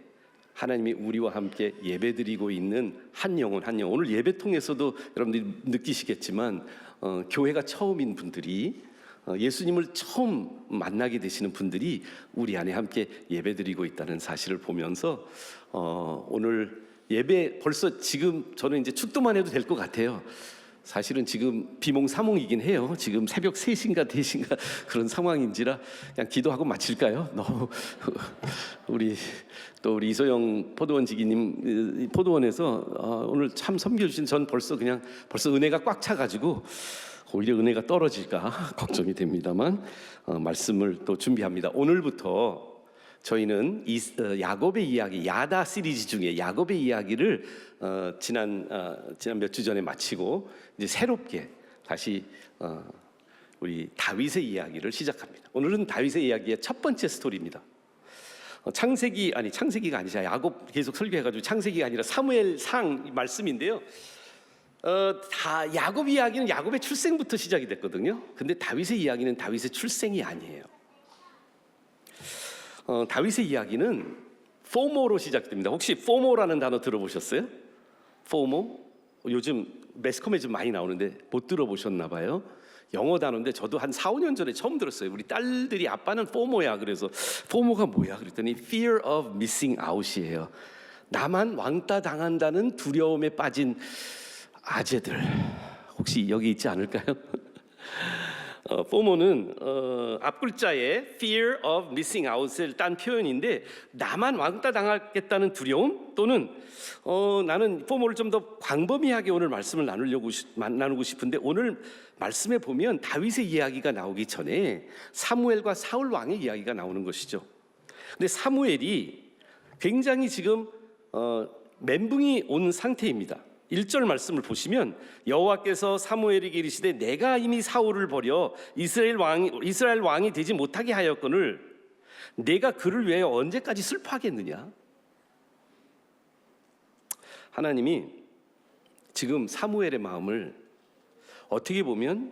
L: 하나님이 우리와 함께 예배드리고 있는 한 영혼 오늘 예배 통해서도 여러분들이 느끼시겠지만 교회가 처음인 분들이 예수님을 처음 만나게 되시는 분들이 우리 안에 함께 예배드리고 있다는 사실을 보면서 오늘 예배 벌써 지금 저는 이제 축도만 해도 될 것 같아요. 사실은 지금 비몽사몽이긴 해요. 지금 새벽 3시인가 4시인가 그런 상황인지라 그냥 기도하고 마칠까요? 너무 우리 이소영 포도원 지기님 포도원에서 오늘 참 섬겨주신 전 벌써 은혜가 꽉 차가지고 오히려 은혜가 떨어질까 걱정이 됩니다만 말씀을 또 준비합니다. 오늘부터 저희는 야곱의 이야기 야다 시리즈 중에 야곱의 이야기를 지난 몇 주 전에 마치고 이제 새롭게 다시 우리 다윗의 이야기를 시작합니다. 오늘은 다윗의 이야기의 첫 번째 스토리입니다. 창세기가 아니죠. 야곱 계속 설교해가지고 창세기가 아니라 사무엘상 말씀인데요. 다 야곱 이야기는 야곱의 출생부터 시작이 됐거든요. 근데 다윗의 이야기는 다윗의 출생이 아니에요. 다윗의 이야기는 포모로 시작됩니다. 혹시 포모라는 단어 들어보셨어요? 포모? 요즘 매스컴에 좀 많이 나오는데 못 들어보셨나 봐요. 영어 단어인데 저도 한 4~5년 전에 처음 들었어요. 우리 딸들이 아빠는 포모야. 그래서 포모가 뭐야? 그랬더니 fear of missing out이에요. 나만 왕따 당한다는 두려움에 빠진 아재들 혹시 여기 있지 않을까요? 포모는 앞글자에 fear of missing out을 딴 표현인데 나만 왕따 당하겠다는 두려움 또는 나는 포모를 좀 더 광범위하게 오늘 말씀을 나누고 싶은데 오늘 말씀에 보면 다윗의 이야기가 나오기 전에 사무엘과 사울 왕의 이야기가 나오는 것이죠. 근데 사무엘이 굉장히 지금 멘붕이 온 상태입니다. 1절 말씀을 보시면 여호와께서 사무엘에게 이르시되 내가 이미 사울을 버려 이스라엘 왕이 되지 못하게 하였거늘 내가 그를 위하여 언제까지 슬퍼하겠느냐. 하나님이 지금 사무엘의 마음을 어떻게 보면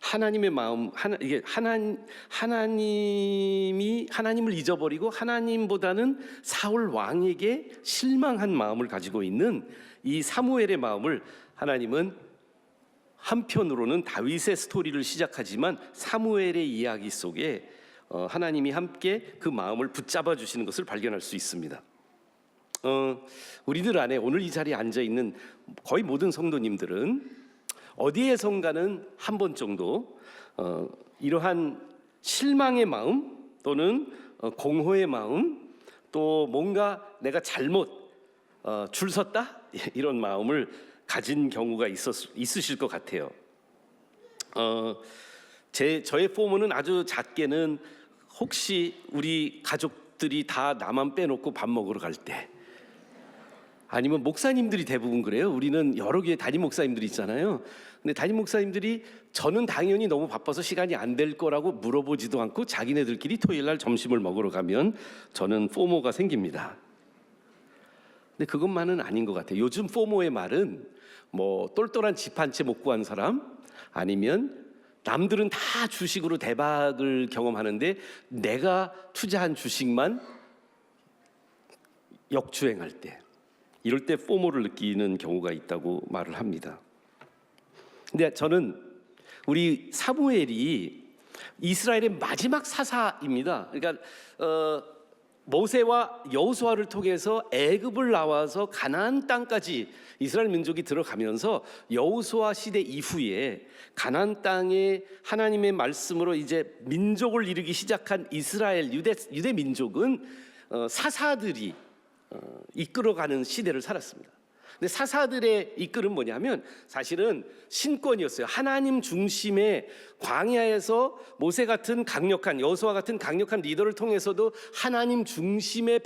L: 하나님의 마음 하나님이 하나님을 잊어버리고 하나님보다는 사울 왕에게 실망한 마음을 가지고 있는 이 사무엘의 마음을 하나님은 한편으로는 다윗의 스토리를 시작하지만 사무엘의 이야기 속에 하나님이 함께 그 마음을 붙잡아 주시는 것을 발견할 수 있습니다. 우리들 안에 오늘 이 자리에 앉아 있는 거의 모든 성도님들은 어디에선가는 한 번 정도 이러한 실망의 마음 또는 공허의 마음 또 뭔가 내가 잘못 줄 섰다 이런 마음을 가진 경우가 있으실 것 같아요. 저의 포모는 아주 작게는 혹시 우리 가족들이 다 나만 빼놓고 밥 먹으러 갈 때 아니면 목사님들이 대부분 그래요. 우리는 여러 개의 담임 목사님들이 있잖아요. 근데 담임 목사님들이 저는 당연히 너무 바빠서 시간이 안 될 거라고 물어보지도 않고 자기네들끼리 토요일 날 점심을 먹으러 가면 저는 포모가 생깁니다. 근데 그것만은 아닌 것 같아요. 요즘 포모의 말은 뭐 똘똘한 집 한 채 못 구한 사람 아니면 남들은 다 주식으로 대박을 경험하는데 내가 투자한 주식만 역주행할 때 이럴 때 포모를 느끼는 경우가 있다고 말을 합니다. 근데 저는 우리 사무엘이 이스라엘의 마지막 사사입니다. 그러니까 모세와 여호수아를 통해서 애굽을 나와서 가나안 땅까지 이스라엘 민족이 들어가면서 여호수아 시대 이후에 가나안 땅에 하나님의 말씀으로 이제 민족을 이루기 시작한 이스라엘 유대 민족은 사사들이 이끌어가는 시대를 살았습니다. 근데 사사들의 이끌은 뭐냐면 사실은 신권이었어요. 하나님 중심의 광야에서 모세 같은 강력한 여호수아 같은 강력한 리더를 통해서도 하나님 중심의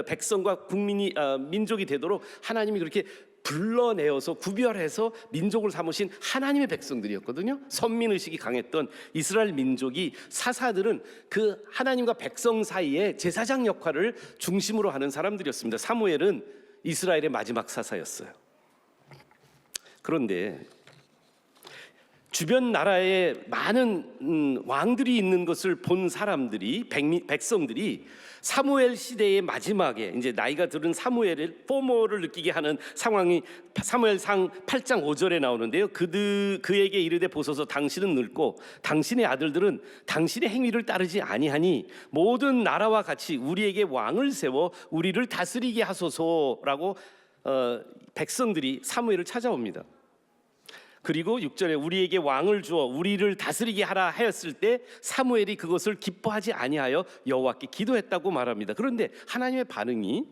L: 백성과 민족이 되도록 하나님이 그렇게 불러내어서 구별해서 민족을 삼으신 하나님의 백성들이었거든요. 선민의식이 강했던 이스라엘 민족이 사사들은 그 하나님과 백성 사이에 제사장 역할을 중심으로 하는 사람들이었습니다. 사무엘은 이스라엘의 마지막 사사였어요. 그런데 주변 나라에 많은 왕들이 있는 것을 본 사람들이 백성들이 사무엘 시대의 마지막에 이제 나이가 들은 사무엘의 포모를 느끼게 하는 상황이 사무엘상 8장 5절에 나오는데요. 그에게 이르되 보소서 당신은 늙고 당신의 아들들은 당신의 행위를 따르지 아니하니 모든 나라와 같이 우리에게 왕을 세워 우리를 다스리게 하소서라고 백성들이 사무엘을 찾아옵니다. 그리고 6절에 우리에게 왕을 주어 우리를 다스리게 하라 하였을 때 사무엘이 그것을 기뻐하지 아니하여 여호와께 기도했다고 말합니다. 그런데 하나님의 반응이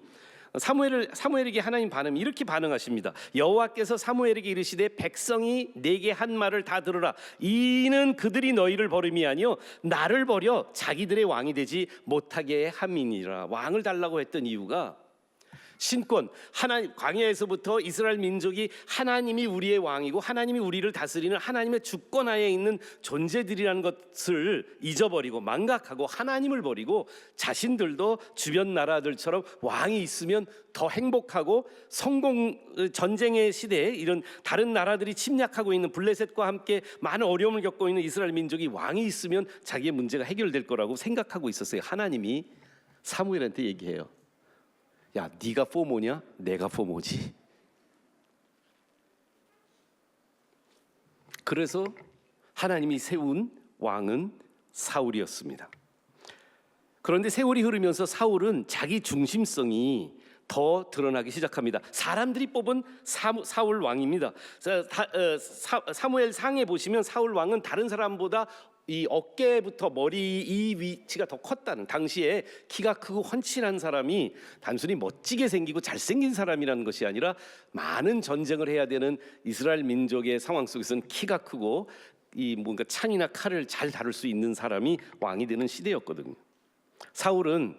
L: 사무엘에게 하나님 반응이 이렇게 반응하십니다. 여호와께서 사무엘에게 이르시되 백성이 내게 한 말을 다 들으라. 이는 그들이 너희를 버림이 아니요 나를 버려 자기들의 왕이 되지 못하게 함이니라. 왕을 달라고 했던 이유가 신권, 하나님 광야에서부터 이스라엘 민족이 하나님이 우리의 왕이고 하나님이 우리를 다스리는 하나님의 주권하에 있는 존재들이라는 것을 잊어버리고 망각하고 하나님을 버리고 자신들도 주변 나라들처럼 왕이 있으면 더 행복하고 전쟁의 시대에 이런 다른 나라들이 침략하고 있는 블레셋과 함께 많은 어려움을 겪고 있는 이스라엘 민족이 왕이 있으면 자기의 문제가 해결될 거라고 생각하고 있었어요. 하나님이 사무엘한테 얘기해요. 야, 네가 포모냐? 내가 포모지. 그래서 하나님이 세운 왕은 사울이었습니다. 그런데 세월이 흐르면서 사울은 자기 중심성이 더 드러나기 시작합니다. 사람들이 뽑은 사울 왕입니다. 사무엘 상에 보시면 사울 왕은 다른 사람보다 이 어깨부터 머리 이 위치가 더 컸다는, 당시에 키가 크고 훤칠한 사람이 단순히 멋지게 생기고 잘생긴 사람이라는 것이 아니라 많은 전쟁을 해야 되는 이스라엘 민족의 상황 속에서는 키가 크고 이 뭔가 창이나 칼을 잘 다룰 수 있는 사람이 왕이 되는 시대였거든요. 사울은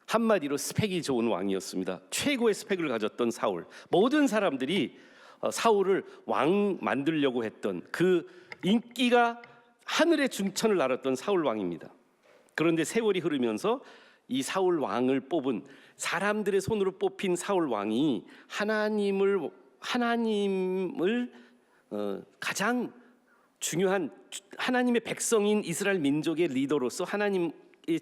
L: 한마디로 스펙이 좋은 왕이었습니다. 최고의 스펙을 가졌던 사울. 모든 사람들이 사울을 왕 만들려고 했던, 그 인기가 하늘의 중천을 날았던 사울 왕입니다. 그런데 세월이 흐르면서 이 사울 왕을 뽑은, 사람들의 손으로 뽑힌 사울 왕이 하나님을 가장 중요한 하나님의 백성인 이스라엘 민족의 리더로서 하나님의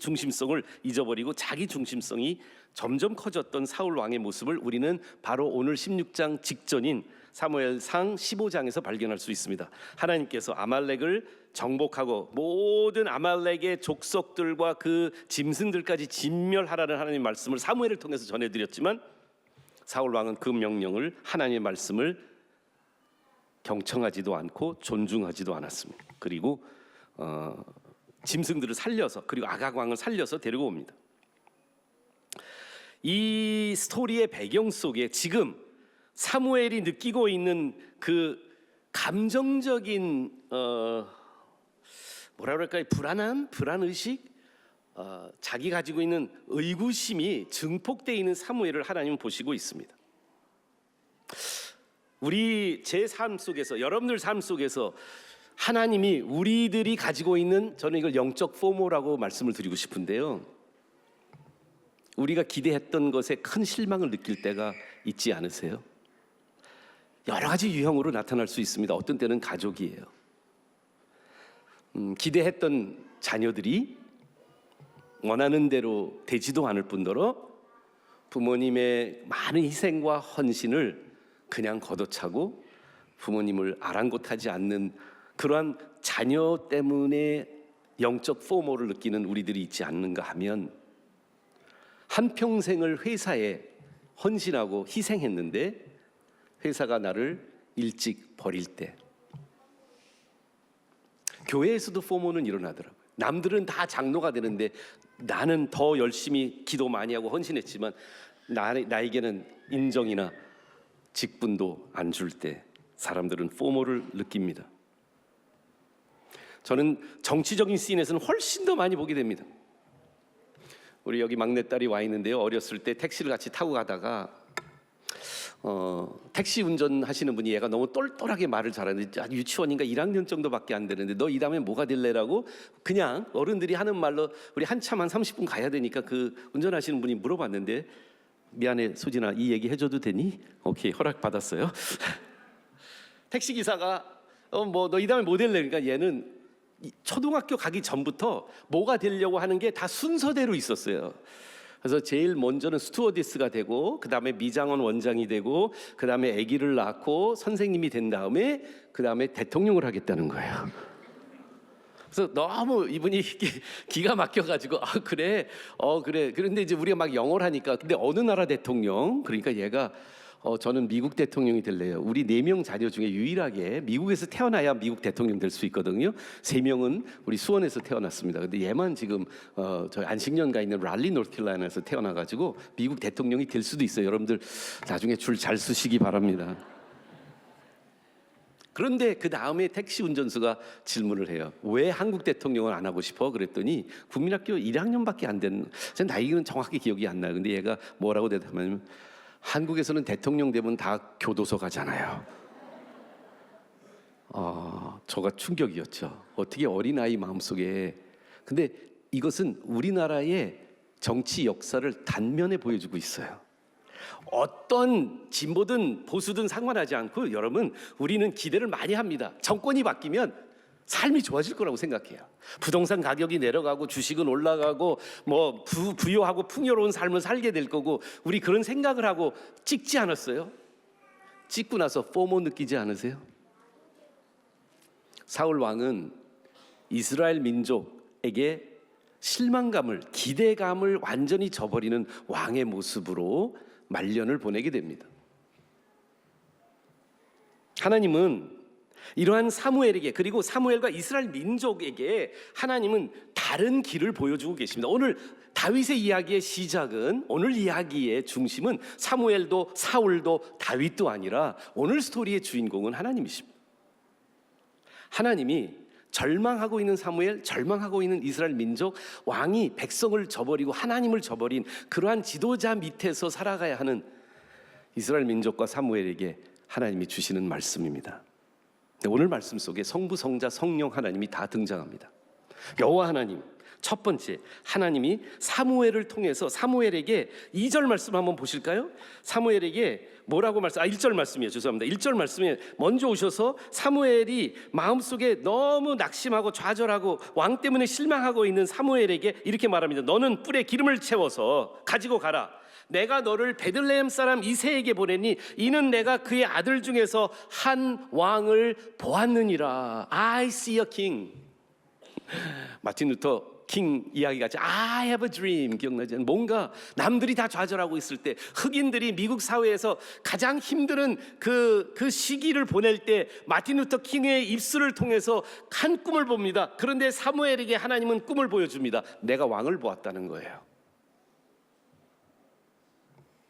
L: 중심성을 잊어버리고 자기 중심성이 점점 커졌던 사울 왕의 모습을 우리는 바로 오늘 16장 직전인 사무엘상 15장에서 발견할 수 있습니다. 하나님께서 아말렉을 정복하고 모든 아말렉의 족속들과 그 짐승들까지 진멸하라는 하나님의 말씀을 사무엘을 통해서 전해드렸지만, 사울 왕은 그 명령을, 하나님의 말씀을 경청하지도 않고 존중하지도 않았습니다. 그리고 짐승들을 살려서, 그리고 아각 왕을 살려서 데리고 옵니다. 이 스토리의 배경 속에 지금 사무엘이 느끼고 있는 그 감정적인 뭐라 그럴까요? 불안의식, 자기 가지고 있는 의구심이 증폭되어 있는 사무엘을 하나님은 보시고 있습니다. 제 삶 속에서, 여러분들 삶 속에서 하나님이 우리들이 가지고 있는, 저는 이걸 영적 포모라고 말씀을 드리고 싶은데요, 우리가 기대했던 것에 큰 실망을 느낄 때가 있지 않으세요? 여러 가지 유형으로 나타날 수 있습니다. 어떤 때는 가족이에요. 기대했던 자녀들이 원하는 대로 되지도 않을 뿐더러 부모님의 많은 희생과 헌신을 그냥 걷어차고 부모님을 아랑곳하지 않는 그러한 자녀 때문에 영적 포모를 느끼는 우리들이 있지 않는가 하면, 한평생을 회사에 헌신하고 희생했는데 회사가 나를 일찍 버릴 때, 교회에서도 포모는 일어나더라고요. 남들은 다 장로가 되는데 나는 더 열심히 기도 많이 하고 헌신했지만 나에게는 인정이나 직분도 안 줄 때 사람들은 포모를 느낍니다. 저는 정치적인 씬에서는 훨씬 더 많이 보게 됩니다. 우리 여기 막내딸이 와 있는데요, 어렸을 때 택시를 같이 타고 가다가 택시 운전하시는 분이 얘가 너무 똘똘하게 말을 잘하는데, 유치원인가 1학년 정도밖에 안 되는데 너 이 다음에 뭐가 될래라고 그냥 어른들이 하는 말로, 우리 한참 한 30분 가야 되니까 그 운전하시는 분이 물어봤는데, 미안해 소진아, 이 얘기 해줘도 되니? 오케이, 허락 받았어요. 택시 기사가 뭐 너 이 다음에 뭐 될래? 그러니까 얘는 초등학교 가기 전부터 뭐가 되려고 하는 게 다 순서대로 있었어요. 그래서 제일 먼저는 스튜어디스가 되고, 그 다음에 미장원 원장이 되고, 그 다음에 아기를 낳고 선생님이 된 다음에 그 다음에 대통령을 하겠다는 거예요. 그래서 너무 이분이 기가 막혀가지고 그래. 그런데 이제 우리가 막 영어를 하니까, 근데 어느 나라 대통령? 그러니까 얘가 저는 미국 대통령이 될래요. 우리 4명 자녀 중에 유일하게 미국에서 태어나야 미국 대통령 될 수 있거든요. 3명은 우리 수원에서 태어났습니다. 근데 얘만 지금 저희 안식년가 있는 랄리 노스캐롤라이나에서 태어나가지고 미국 대통령이 될 수도 있어요. 여러분들 나중에 줄 잘 쓰시기 바랍니다. 그런데 그 다음에 택시 운전수가 질문을 해요. 왜 한국 대통령을 안 하고 싶어? 그랬더니 국민학교 1학년밖에 안 된, 제 나이는 정확히 기억이 안 나요. 근데 얘가 뭐라고 대답하냐면, 한국에서는 대통령 되면 다 교도소 가잖아요. 저가 충격이었죠. 어떻게 어린아이 마음속에. 근데 이것은 우리나라의 정치 역사를 단면에 보여주고 있어요. 어떤 진보든 보수든 상관하지 않고, 여러분, 우리는 기대를 많이 합니다. 정권이 바뀌면 삶이 좋아질 거라고 생각해요. 부동산 가격이 내려가고 주식은 올라가고 뭐 부유하고 풍요로운 삶을 살게 될 거고, 우리 그런 생각을 하고 찍지 않았어요? 찍고 나서 포모 느끼지 않으세요? 사울 왕은 이스라엘 민족에게 실망감을, 기대감을 완전히 저버리는 왕의 모습으로 말년을 보내게 됩니다. 하나님은 이러한 사무엘에게, 그리고 사무엘과 이스라엘 민족에게 하나님은 다른 길을 보여주고 계십니다. 오늘 다윗의 이야기의 시작은, 오늘 이야기의 중심은 사무엘도 사울도 다윗도 아니라 오늘 스토리의 주인공은 하나님이십니다. 하나님이 절망하고 있는 사무엘, 절망하고 있는 이스라엘 민족, 왕이 백성을 저버리고 하나님을 저버린 그러한 지도자 밑에서 살아가야 하는 이스라엘 민족과 사무엘에게 하나님이 주시는 말씀입니다. 오늘 말씀 속에 성부, 성자, 성령 하나님이 다 등장합니다. 여호와 하나님, 첫 번째 하나님이 사무엘을 통해서 사무엘에게 2절 말씀 한번 보실까요? 사무엘에게 뭐라고 1절 말씀이에요. 죄송합니다. 1절 말씀에 먼저 오셔서 사무엘이 마음속에 너무 낙심하고 좌절하고 왕 때문에 실망하고 있는 사무엘에게 이렇게 말합니다. 너는 뿔에 기름을 채워서 가지고 가라. 내가 너를 베들레헴 사람 이새에게 보내니 이는 내가 그의 아들 중에서 한 왕을 보았느니라. I see a king. 마틴 루터 킹 이야기 같이 I have a dream 기억나지? 뭔가 남들이 다 좌절하고 있을 때, 흑인들이 미국 사회에서 가장 힘든 그 시기를 보낼 때 마틴 루터 킹의 입술을 통해서 한 꿈을 봅니다. 그런데 사무엘에게 하나님은 꿈을 보여줍니다. 내가 왕을 보았다는 거예요.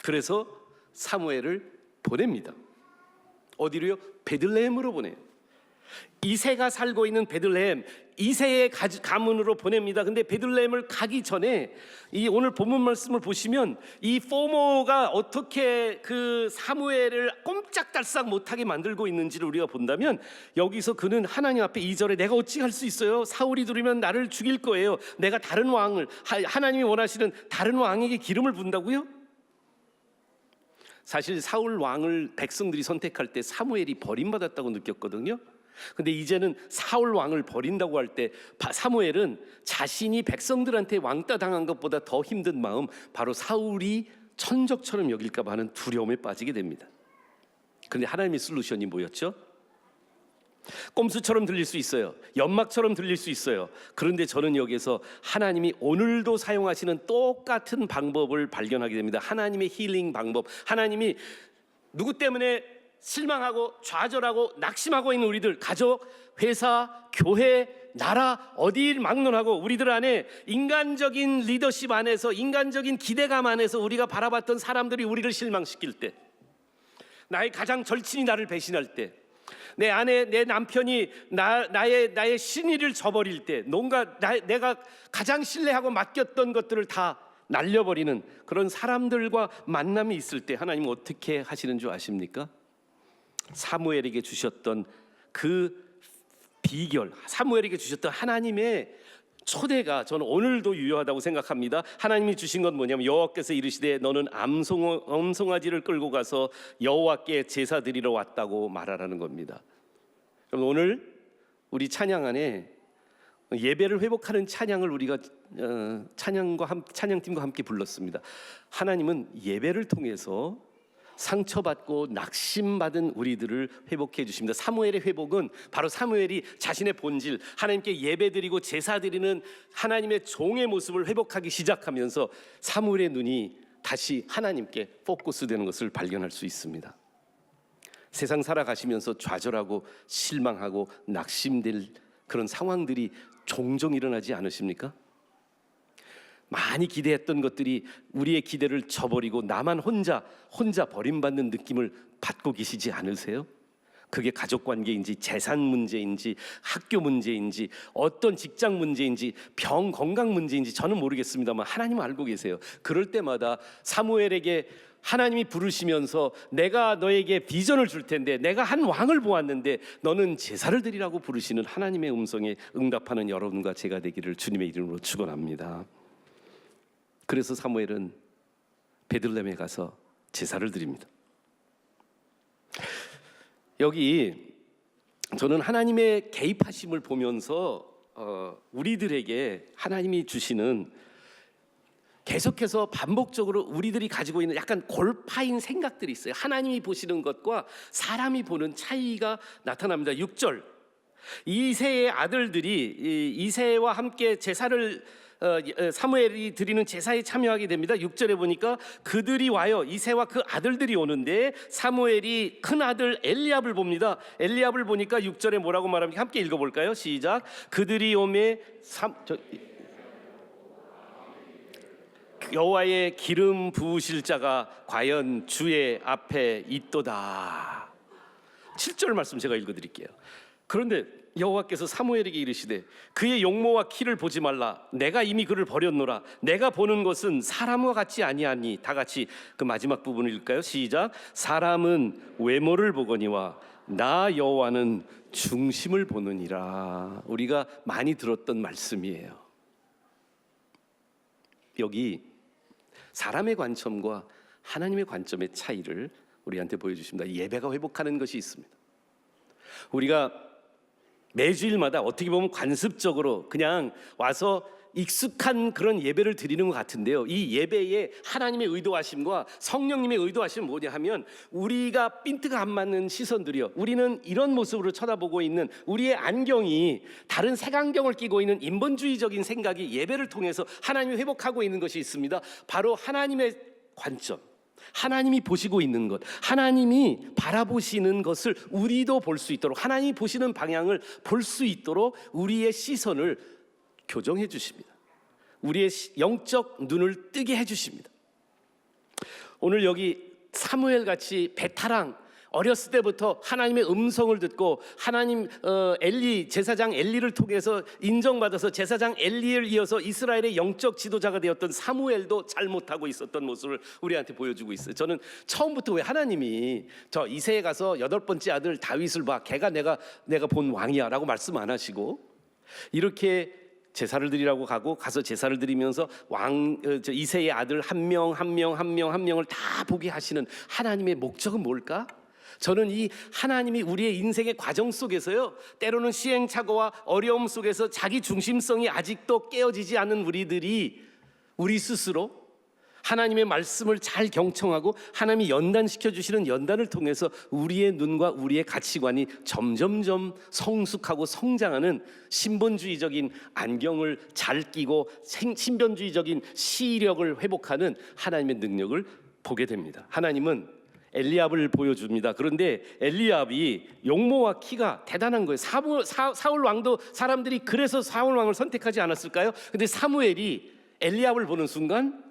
L: 그래서 사무엘을 보냅니다. 어디로요? 베들레헴으로 보내요. 이새가 살고 있는 베들레헴, 이새의 가문으로 보냅니다. 근데 베들레헴을 가기 전에 이 오늘 본문 말씀을 보시면 이 포모가 어떻게 그 사무엘을 꼼짝달싹 못하게 만들고 있는지를 우리가 본다면, 여기서 그는 하나님 앞에 2절에 내가 어찌 할 수 있어요? 사울이 들으면 나를 죽일 거예요. 내가 다른 왕을, 하나님이 원하시는 다른 왕에게 기름을 붓는다고요? 사실 사울 왕을 백성들이 선택할 때 사무엘이 버림받았다고 느꼈거든요. 근데 이제는 사울 왕을 버린다고 할 때 사무엘은 자신이 백성들한테 왕따 당한 것보다 더 힘든 마음, 바로 사울이 천적처럼 여길까 봐 하는 두려움에 빠지게 됩니다. 그런데 하나님의 솔루션이 뭐였죠? 꼼수처럼 들릴 수 있어요. 연막처럼 들릴 수 있어요. 그런데 저는 여기서 하나님이 오늘도 사용하시는 똑같은 방법을 발견하게 됩니다. 하나님의 힐링 방법. 하나님이 누구 때문에 실망하고 좌절하고 낙심하고 있는 우리들, 가족, 회사, 교회, 나라, 어디를 막론하고 우리들 안에 인간적인 리더십 안에서, 인간적인 기대감 안에서 우리가 바라봤던 사람들이 우리를 실망시킬 때, 나의 가장 절친이 나를 배신할 때, 내 아내, 내 남편이 나의 신의를 저버릴 때, 뭔가 내가 가장 신뢰하고 맡겼던 것들을 다 날려버리는 그런 사람들과 만남이 있을 때 하나님은 어떻게 하시는 줄 아십니까? 사무엘에게 주셨던 그 비결, 사무엘에게 주셨던 하나님의 초대가 저는 오늘도 유효하다고 생각합니다. 하나님이 주신 건 뭐냐면, 여호와께서 이르시되 너는 암송아지를 끌고 가서 여호와께 제사 드리러 왔다고 말하라는 겁니다. 그럼 오늘 우리 찬양 안에 예배를 회복하는 찬양을 우리가 찬양팀과 함께 불렀습니다. 하나님은 예배를 통해서 상처받고 낙심받은 우리들을 회복해 주십니다. 사무엘의 회복은 바로 사무엘이 자신의 본질, 하나님께 예배드리고 제사드리는 하나님의 종의 모습을 회복하기 시작하면서 사무엘의 눈이 다시 하나님께 포커스되는 것을 발견할 수 있습니다. 세상 살아가시면서 좌절하고 실망하고 낙심될 그런 상황들이 종종 일어나지 않으십니까? 많이 기대했던 것들이 우리의 기대를 저버리고 나만 혼자 버림받는 느낌을 받고 계시지 않으세요? 그게 가족 관계인지 재산 문제인지 학교 문제인지 어떤 직장 문제인지 병 건강 문제인지 저는 모르겠습니다만 하나님은 알고 계세요. 그럴 때마다 사무엘에게 하나님이 부르시면서 내가 너에게 비전을 줄 텐데, 내가 한 왕을 보았는데 너는 제사를 드리라고 부르시는 하나님의 음성에 응답하는 여러분과 제가 되기를 주님의 이름으로 축원합니다. 그래서 사무엘은 베들레헴에 가서 제사를 드립니다. 여기 저는 하나님의 개입하심을 보면서 우리들에게 하나님이 주시는, 계속해서 반복적으로 우리들이 가지고 있는 약간 골파인 생각들이 있어요. 하나님이 보시는 것과 사람이 보는 차이가 나타납니다. 6절 이새의 아들들이 이새와 함께 제사를 사무엘이 드리는 제사에 참여하게 됩니다. 6절에 보니까 그들이 와요. 이새와 그 아들들이 오는데 사무엘이 큰 아들 엘리압을 봅니다. 엘리압을 보니까 6절에 뭐라고 말합니까? 함께 읽어볼까요? 시작. 그들이 오매 여호와의 기름 부으실 자가 과연 주의 앞에 있도다. 7절 말씀 제가 읽어드릴게요. 그런데 여호와께서 사무엘에게 이르시되 그의 용모와 키를 보지 말라. 내가 이미 그를 버렸노라. 내가 보는 것은 사람과 같지 아니하니. 다 같이 그 마지막 부분을 읽을까요? 시작. 사람은 외모를 보거니와 나 여호와는 중심을 보느니라. 우리가 많이 들었던 말씀이에요. 여기 사람의 관점과 하나님의 관점의 차이를 우리한테 보여주십니다. 예배가 회복하는 것이 있습니다. 우리가 매주일마다 어떻게 보면 관습적으로 그냥 와서 익숙한 그런 예배를 드리는 것 같은데요. 이 예배에 하나님의 의도하심과 성령님의 의도하심은 뭐냐 하면 우리가 핀트가 안 맞는 시선들이요. 우리는 이런 모습으로 쳐다보고 있는 우리의 안경이 다른 색안경을 끼고 있는 인본주의적인 생각이 예배를 통해서 하나님이 회복하고 있는 것이 있습니다. 바로 하나님의 관점. 하나님이 보시고 있는 것, 하나님이 바라보시는 것을 우리도 볼 수 있도록, 하나님이 보시는 방향을 볼 수 있도록 우리의 시선을 교정해 주십니다. 우리의 영적 눈을 뜨게 해 주십니다. 오늘 여기 사무엘 같이 베테랑, 어렸을 때부터 하나님의 음성을 듣고 하나님 엘리 제사장 엘리를 통해서 인정받아서 제사장 엘리를 이어서 이스라엘의 영적 지도자가 되었던 사무엘도 잘못하고 있었던 모습을 우리한테 보여주고 있어요. 저는 처음부터 왜 하나님이 저 이새에 가서 8번째 아들 다윗을 봐, 걔가 내가 본 왕이야라고 말씀 안 하시고 이렇게 제사를 드리라고 가서 제사를 드리면서 이새의 아들 한 명을 다 보게 하시는 하나님의 목적은 뭘까? 저는 이 하나님이 우리의 인생의 과정 속에서요, 때로는 시행착오와 어려움 속에서 자기 중심성이 아직도 깨어지지 않은 우리들이 우리 스스로 하나님의 말씀을 잘 경청하고 하나님이 연단시켜 주시는 연단을 통해서 우리의 눈과 우리의 가치관이 점점점 성숙하고 성장하는 신본주의적인 안경을 잘 끼고 신본주의적인 시력을 회복하는 하나님의 능력을 보게 됩니다. 하나님은 엘리압을 보여줍니다. 그런데 엘리압이 용모와 키가 대단한 거예요. 사울 왕도 사람들이 그래서 사울 왕을 선택하지 않았을까요? 근데 사무엘이 엘리압을 보는 순간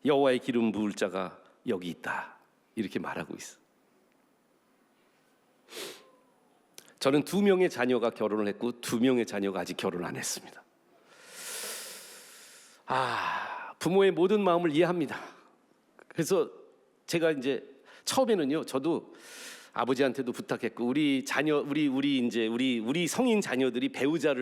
L: 여호와의 기름 부을 자가 여기 있다 이렇게 말하고 있어. 저는 2명의 자녀가 결혼을 했고 2명의 자녀가 아직 결혼 안 했습니다. 부모의 모든 마음을 이해합니다. 그래서 제가 이제 처음에는요, 저도 아버지한테도 부탁했고 우리 성인 자녀들이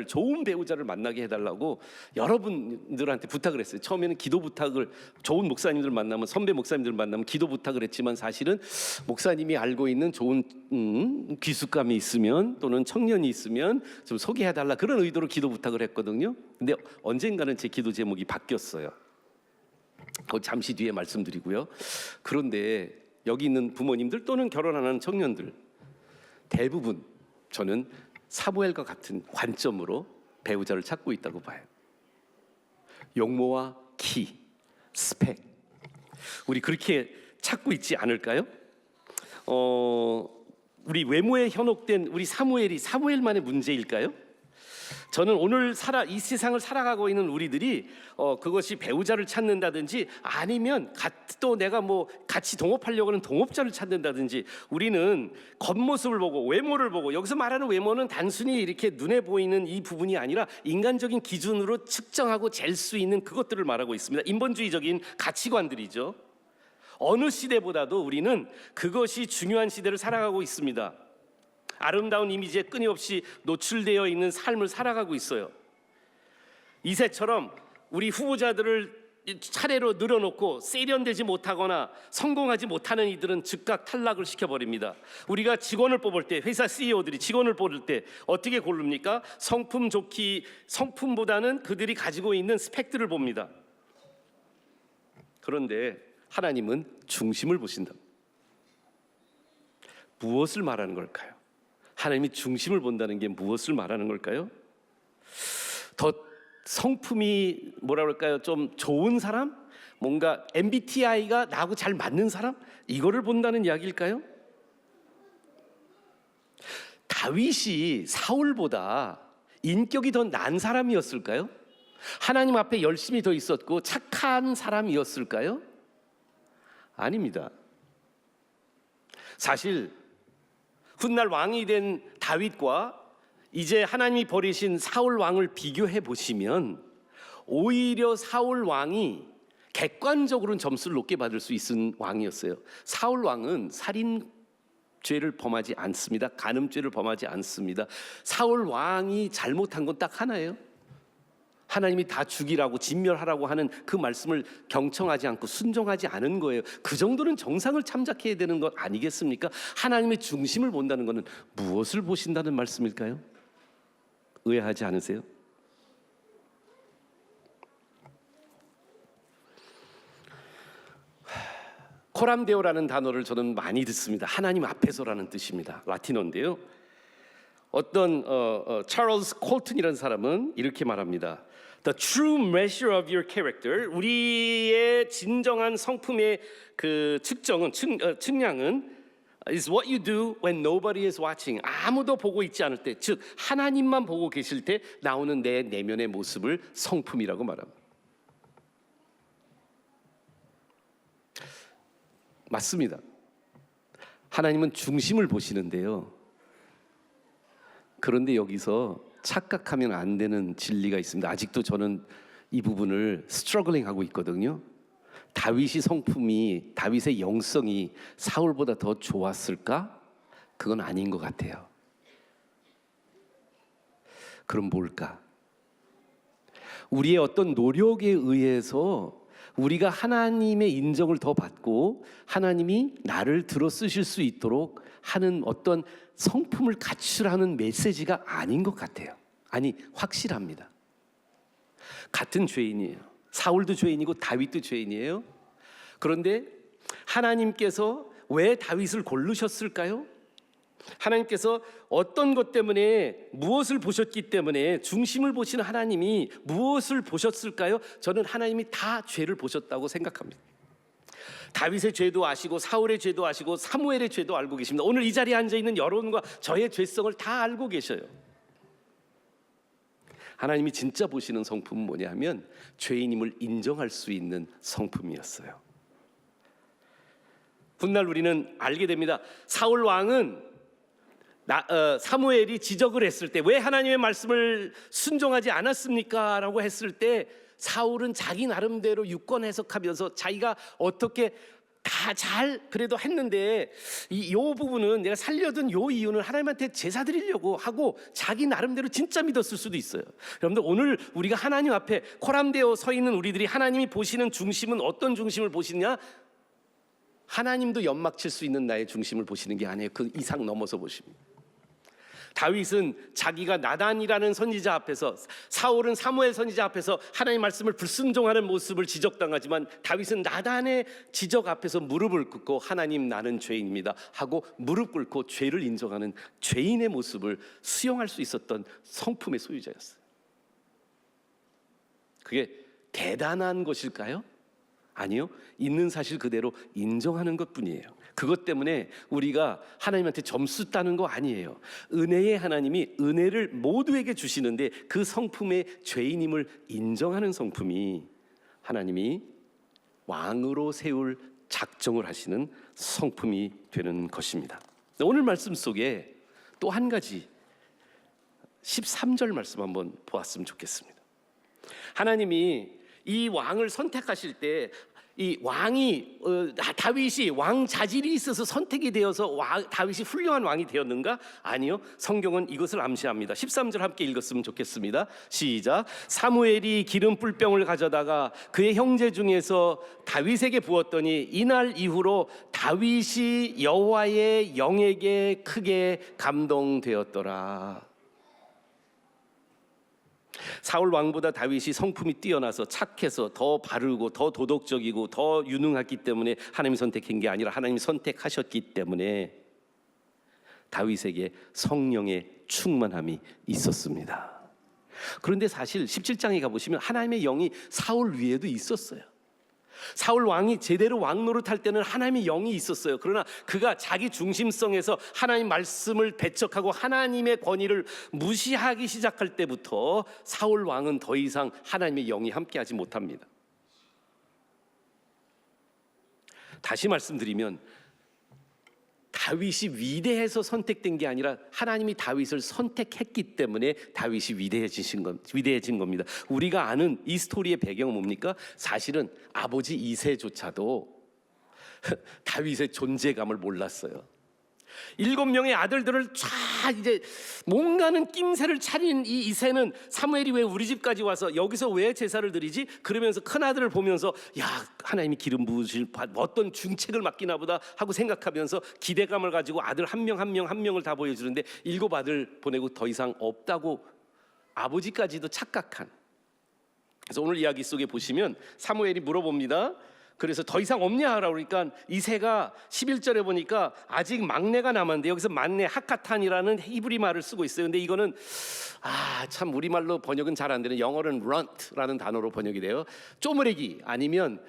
L: 좋은 배우자를 만나게 해달라고 여러분들한테 부탁을 했어요. 처음에는 기도 부탁을, 좋은 목사님들 만나면, 선배 목사님들 만나면 기도 부탁을 했지만 사실은 목사님이 알고 있는 좋은 귀숙감이 있으면 또는 청년이 있으면 좀 소개해달라, 그런 의도로 기도 부탁을 했거든요. 근데 언젠가는 제 기도 제목이 바뀌었어요. 잠시 뒤에 말씀드리고요. 그런데 여기 있는 부모님들 또는 결혼 안 하는 청년들 대부분 저는 사무엘과 같은 관점으로 배우자를 찾고 있다고 봐요. 용모와 키, 스펙, 우리 그렇게 찾고 있지 않을까요? 우리 외모에 현혹된 우리 사무엘만의 문제일까요? 저는 오늘 이 세상을 살아가고 있는 우리들이 그것이 배우자를 찾는다든지 아니면 또 내가 같이 동업하려고 하는 동업자를 찾는다든지, 우리는 겉모습을 보고 외모를 보고, 여기서 말하는 외모는 단순히 이렇게 눈에 보이는 이 부분이 아니라 인간적인 기준으로 측정하고 잴 수 있는 그것들을 말하고 있습니다. 인본주의적인 가치관들이죠. 어느 시대보다도 우리는 그것이 중요한 시대를 살아가고 있습니다. 아름다운 이미지에 끊임없이 노출되어 있는 삶을 살아가고 있어요. 이새처럼 우리 후보자들을 차례로 늘어놓고 세련되지 못하거나 성공하지 못하는 이들은 즉각 탈락을 시켜버립니다. 우리가 직원을 뽑을 때, 회사 CEO들이 직원을 뽑을 때 어떻게 고릅니까? 성품보다는 그들이 가지고 있는 스펙들을 봅니다. 그런데 하나님은 중심을 보신다. 무엇을 말하는 걸까요? 하나님이 중심을 본다는 게 무엇을 말하는 걸까요? 더 성품이 뭐라 그럴까요? 좀 좋은 사람? 뭔가 MBTI가 나하고 잘 맞는 사람? 이거를 본다는 이야기일까요? 다윗이 사울보다 인격이 더 나은 사람이었을까요? 하나님 앞에 열심히 더 있었고 착한 사람이었을까요? 아닙니다. 사실 훗날 왕이 된 다윗과 이제 하나님이 버리신 사울 왕을 비교해 보시면 오히려 사울 왕이 객관적으로는 점수를 높게 받을 수 있는 왕이었어요. 사울 왕은 살인죄를 범하지 않습니다. 간음죄를 범하지 않습니다. 사울 왕이 잘못한 건 딱 하나예요. 하나님이 다 죽이라고 진멸하라고 하는 그 말씀을 경청하지 않고 순종하지 않은 거예요. 그 정도는 정상을 참작해야 되는 것 아니겠습니까? 하나님의 중심을 본다는 것은 무엇을 보신다는 말씀일까요? 의아하지 않으세요? 코람데오라는 단어를 저는 많이 듣습니다. 하나님 앞에서라는 뜻입니다. 라틴어인데요. 어떤 찰스 콜튼이라는 사람은 이렇게 말합니다. The true measure of your character, 우리의 진정한 성품의 그 측량은 is what you do when nobody is watching. 아무도 보고 있지 않을 때, 즉 하나님만 보고 계실 때 나오는 내 내면의 모습을 성품이라고 말합니다. 맞습니다. 하나님은 중심을 보시는데요. 그런데 여기서 착각하면 안 되는 진리가 있습니다. 아직도 저는 이 부분을 스트러글링 하고 있거든요. 다윗의 성품이, 다윗의 영성이 사울보다 더 좋았을까? 그건 아닌 것 같아요. 그럼 뭘까? 우리의 어떤 노력에 의해서 우리가 하나님의 인정을 더 받고 하나님이 나를 들어 쓰실 수 있도록 하는 어떤 성품을 갖추라는 메시지가 아닌 것 같아요. 아니, 확실합니다. 같은 죄인이에요. 사울도 죄인이고 다윗도 죄인이에요. 그런데 하나님께서 왜 다윗을 고르셨을까요? 하나님께서 어떤 것 때문에, 무엇을 보셨기 때문에, 중심을 보시는 하나님이 무엇을 보셨을까요? 저는 하나님이 다 죄를 보셨다고 생각합니다. 다윗의 죄도 아시고 사울의 죄도 아시고 사무엘의 죄도 알고 계십니다. 오늘 이 자리에 앉아있는 여러분과 저의 죄성을 다 알고 계셔요. 하나님이 진짜 보시는 성품은 뭐냐면 죄인임을 인정할 수 있는 성품이었어요. 훗날 우리는 알게 됩니다. 사울 왕은 사무엘이 지적을 했을 때 왜 하나님의 말씀을 순종하지 않았습니까? 라고 했을 때 사울은 자기 나름대로 유권 해석하면서 자기가 어떻게 다 잘 그래도 했는데 이 부분은 내가 살려둔 요 이유는 하나님한테 제사 드리려고 하고 자기 나름대로 진짜 믿었을 수도 있어요. 여러분들, 오늘 우리가 하나님 앞에 코람데오 서 있는 우리들이 하나님이 보시는 중심은 어떤 중심을 보시느냐? 하나님도 연막 칠 수 있는 나의 중심을 보시는 게 아니에요. 그 이상 넘어서 보십니다. 다윗은 자기가 나단이라는 선지자 앞에서, 사울은 사무엘 선지자 앞에서 하나님의 말씀을 불순종하는 모습을 지적당하지만 다윗은 나단의 지적 앞에서 무릎을 꿇고 하나님, 나는 죄인입니다 하고 무릎 꿇고 죄를 인정하는 죄인의 모습을 수용할 수 있었던 성품의 소유자였어요. 그게 대단한 것일까요? 아니요. 있는 사실 그대로 인정하는 것뿐이에요. 그것 때문에 우리가 하나님한테 점수 따는 거 아니에요. 은혜의 하나님이 은혜를 모두에게 주시는데 그 성품의 죄인임을 인정하는 성품이 하나님이 왕으로 세울 작정을 하시는 성품이 되는 것입니다. 오늘 말씀 속에 또 한 가지 13절 말씀 한번 보았으면 좋겠습니다. 하나님이 이 왕을 선택하실 때 이 왕이 다윗이 왕 자질이 있어서 선택이 되어서 다윗이 훌륭한 왕이 되었는가? 아니요. 성경은 이것을 암시합니다. 13절 함께 읽었으면 좋겠습니다. 시작. 사무엘이 기름 뿔병을 가져다가 그의 형제 중에서 다윗에게 부었더니 이날 이후로 다윗이 여호와의 영에게 크게 감동되었더라. 사울 왕보다 다윗이 성품이 뛰어나서 착해서 더 바르고 더 도덕적이고 더 유능했기 때문에 하나님이 선택한 게 아니라 하나님이 선택하셨기 때문에 다윗에게 성령의 충만함이 있었습니다. 그런데 사실 17장에 가보시면 하나님의 영이 사울 위에도 있었어요. 사울 왕이 제대로 왕 노릇할 때는 하나님의 영이 있었어요. 그러나 그가 자기 중심성에서 하나님 말씀을 배척하고 하나님의 권위를 무시하기 시작할 때부터 사울 왕은 더 이상 하나님의 영이 함께하지 못합니다. 다시 말씀드리면 다윗이 위대해서 선택된 게 아니라 하나님이 다윗을 선택했기 때문에 다윗이 위대해진 겁니다. 우리가 아는 이 스토리의 배경은 뭡니까? 사실은 아버지 이새조차도 다윗의 존재감을 몰랐어요. 7명의 아들들을 쫙 이제 뭔가는 낌새를 차린 이 이새는 사무엘이 왜 우리 집까지 와서 여기서 왜 제사를 드리지? 그러면서 큰 아들을 보면서 야, 하나님이 기름 부으실 어떤 중책을 맡기나 보다 하고 생각하면서 기대감을 가지고 아들 한 명을 다 보여주는데 7 아들 보내고 더 이상 없다고 아버지까지도 착각한. 그래서 오늘 이야기 속에 보시면 사무엘이 물어봅니다. 그래서 더 이상 없냐라고 그러니까 이새가 11절에 보니까 아직 막내가 남았는데 여기서 막내 하카탄이라는 히브리 말을 쓰고 있어요. 근데 이거는 참 우리말로 번역은 잘 안 되는 영어로는 runt라는 단어로 번역이 돼요. 쪼무레기 아니면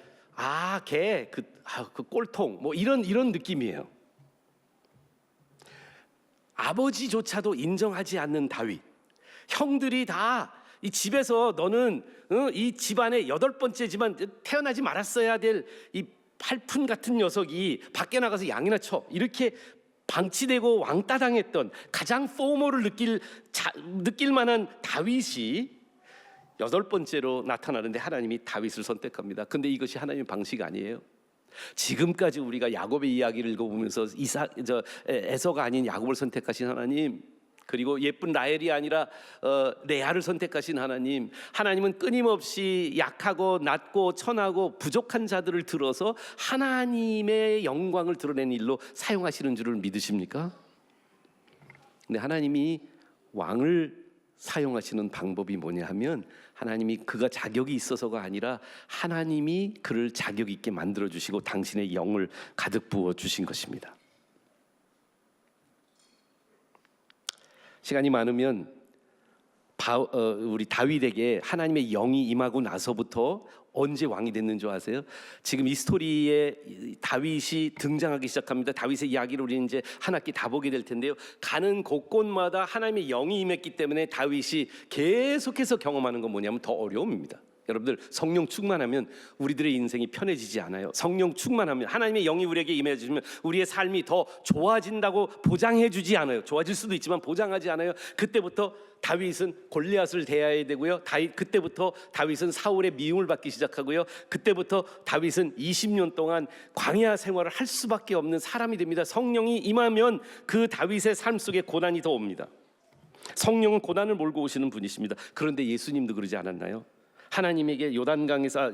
L: 개, 그 꼴통 뭐 이런 느낌이에요. 아버지조차도 인정하지 않는 다윗. 형들이 다 이 집에서 너는 이 집안의 8번째지만 태어나지 말았어야 될 이 팔푼 같은 녀석이 밖에 나가서 양이나 쳐 이렇게 방치되고 왕따당했던 가장 포머를 느낄 만한 다윗이 8번째로 나타나는데 하나님이 다윗을 선택합니다. 근데 이것이 하나님의 방식 아니에요. 지금까지 우리가 야곱의 이야기를 읽어보면서 에서가 아닌 야곱을 선택하신 하나님, 그리고 예쁜 라헬이 아니라 레아를 선택하신 하나님, 하나님은 끊임없이 약하고 낮고 천하고 부족한 자들을 들어서 하나님의 영광을 드러내는 일로 사용하시는 줄을 믿으십니까? 근데 하나님이 왕을 사용하시는 방법이 뭐냐 하면 하나님이 그가 자격이 있어서가 아니라 하나님이 그를 자격 있게 만들어 주시고 당신의 영을 가득 부어 주신 것입니다. 시간이 많으면 우리 다윗에게 하나님의 영이 임하고 나서부터 언제 왕이 됐는 줄 아세요? 지금 이 스토리에 다윗이 등장하기 시작합니다. 다윗의 이야기를 우리는 이제 한 학기 다 보게 될 텐데요. 가는 곳곳마다 하나님의 영이 임했기 때문에 다윗이 계속해서 경험하는 건 뭐냐면 더 어려움입니다. 여러분들 성령 충만하면 우리들의 인생이 편해지지 않아요. 성령 충만하면 하나님의 영이 우리에게 임해주시면 우리의 삶이 더 좋아진다고 보장해주지 않아요. 좋아질 수도 있지만 보장하지 않아요. 그때부터 다윗은 골리앗을 대해야 되고요. 그때부터 다윗은 사울의 미움을 받기 시작하고요. 그때부터 다윗은 20년 동안 광야 생활을 할 수밖에 없는 사람이 됩니다. 성령이 임하면 그 다윗의 삶 속에 고난이 더 옵니다. 성령은 고난을 몰고 오시는 분이십니다. 그런데 예수님도 그러지 않았나요? 하나님에게 요단강에서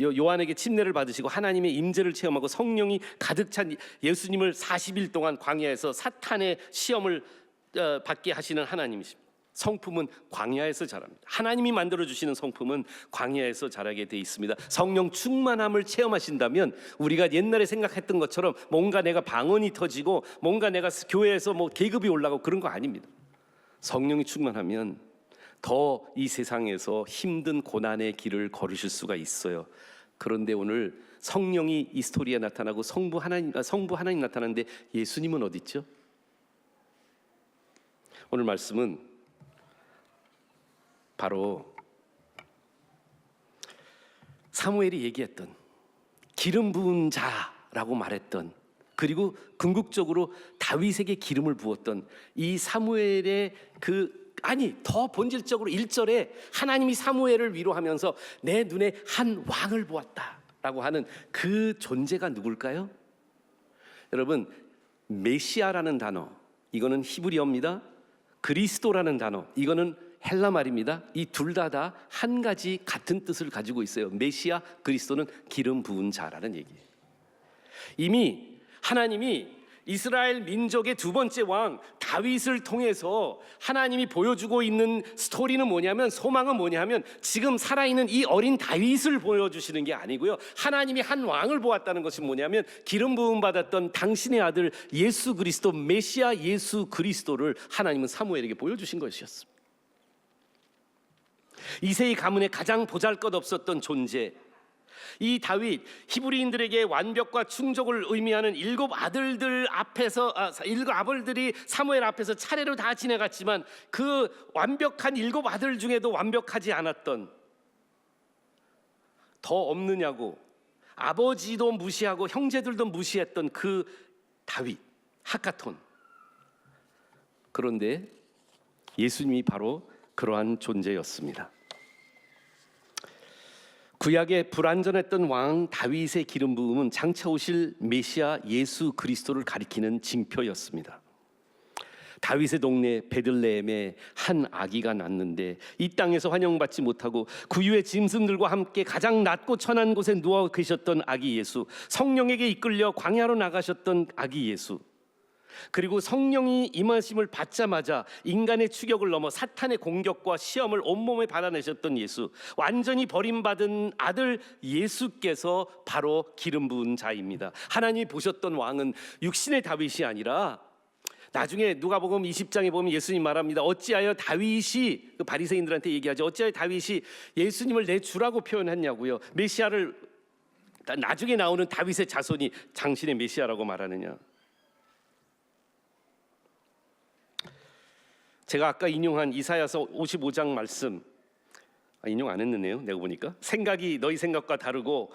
L: 요한에게 침례를 받으시고 하나님의 임재를 체험하고 성령이 가득 찬 예수님을 40일 동안 광야에서 사탄의 시험을 받게 하시는 하나님이십니다. 성품은 광야에서 자랍니다. 하나님이 만들어주시는 성품은 광야에서 자라게 돼 있습니다. 성령 충만함을 체험하신다면 우리가 옛날에 생각했던 것처럼 뭔가 내가 방언이 터지고 뭔가 내가 교회에서 뭐 계급이 올라가고 그런 거 아닙니다. 성령이 충만하면 더 이 세상에서 힘든 고난의 길을 걸으실 수가 있어요. 그런데 오늘 성령이 이 스토리에 나타나고 성부 하나님 나타나는데 예수님은 어디 있죠? 오늘 말씀은 바로 사무엘이 얘기했던 기름 부은 자라고 말했던, 그리고 궁극적으로 다윗에게 기름을 부었던 이 사무엘의 더 본질적으로 1절에 하나님이 사무엘을 위로하면서 내 눈에 한 왕을 보았다라고 하는 그 존재가 누굴까요? 여러분, 메시아라는 단어, 이거는 히브리어입니다. 그리스도라는 단어, 이거는 헬라 말입니다. 이 둘 다 한 가지 같은 뜻을 가지고 있어요. 메시아, 그리스도는 기름 부은 자라는 얘기예요. 이미 하나님이 이스라엘 민족의 두 번째 왕 다윗을 통해서 하나님이 보여주고 있는 스토리는 뭐냐면, 소망은 뭐냐면 지금 살아있는 이 어린 다윗을 보여주시는 게 아니고요, 하나님이 한 왕을 보았다는 것이 뭐냐면 기름 부음 받았던 당신의 아들 예수 그리스도, 메시아 예수 그리스도를 하나님은 사무엘에게 보여주신 것이었습니다. 이세의 가문에 가장 보잘것없었던 존재, 이 다윗, 히브리인들에게 완벽과 충족을 의미하는 일곱 아들들이 사무엘 앞에서 차례로 다 지내갔지만 그 완벽한 일곱 아들 중에도 완벽하지 않았던, 더 없느냐고 아버지도 무시하고 형제들도 무시했던 그 다윗, 하카톤. 그런데 예수님이 바로 그러한 존재였습니다. 구약에 불완전했던 왕 다윗의 기름 부음은 장차 오실 메시아 예수 그리스도를 가리키는 징표였습니다. 다윗의 동네 베들레헴에 한 아기가 낳는데 이 땅에서 환영받지 못하고 구유의 짐승들과 함께 가장 낮고 천한 곳에 누워 계셨던 아기 예수, 성령에게 이끌려 광야로 나가셨던 아기 예수, 그리고 성령이 임하심을 받자마자 인간의 추격을 넘어 사탄의 공격과 시험을 온몸에 받아내셨던 예수, 완전히 버림받은 아들 예수께서 바로 기름 부은 자입니다. 하나님이 보셨던 왕은 육신의 다윗이 아니라, 나중에 누가복음 20장에 보면 예수님 말합니다. 어찌하여 다윗이, 그 바리새인들한테 얘기하죠. 어찌하여 다윗이 예수님을 내 주라고 표현했냐고요. 메시아를, 나중에 나오는 다윗의 자손이 당신의 메시아라고 말하느냐. 제가 아까 인용한 이사야서 55장 말씀, 인용 안 했는데요, 내가 보니까. 생각이 너희 생각과 다르고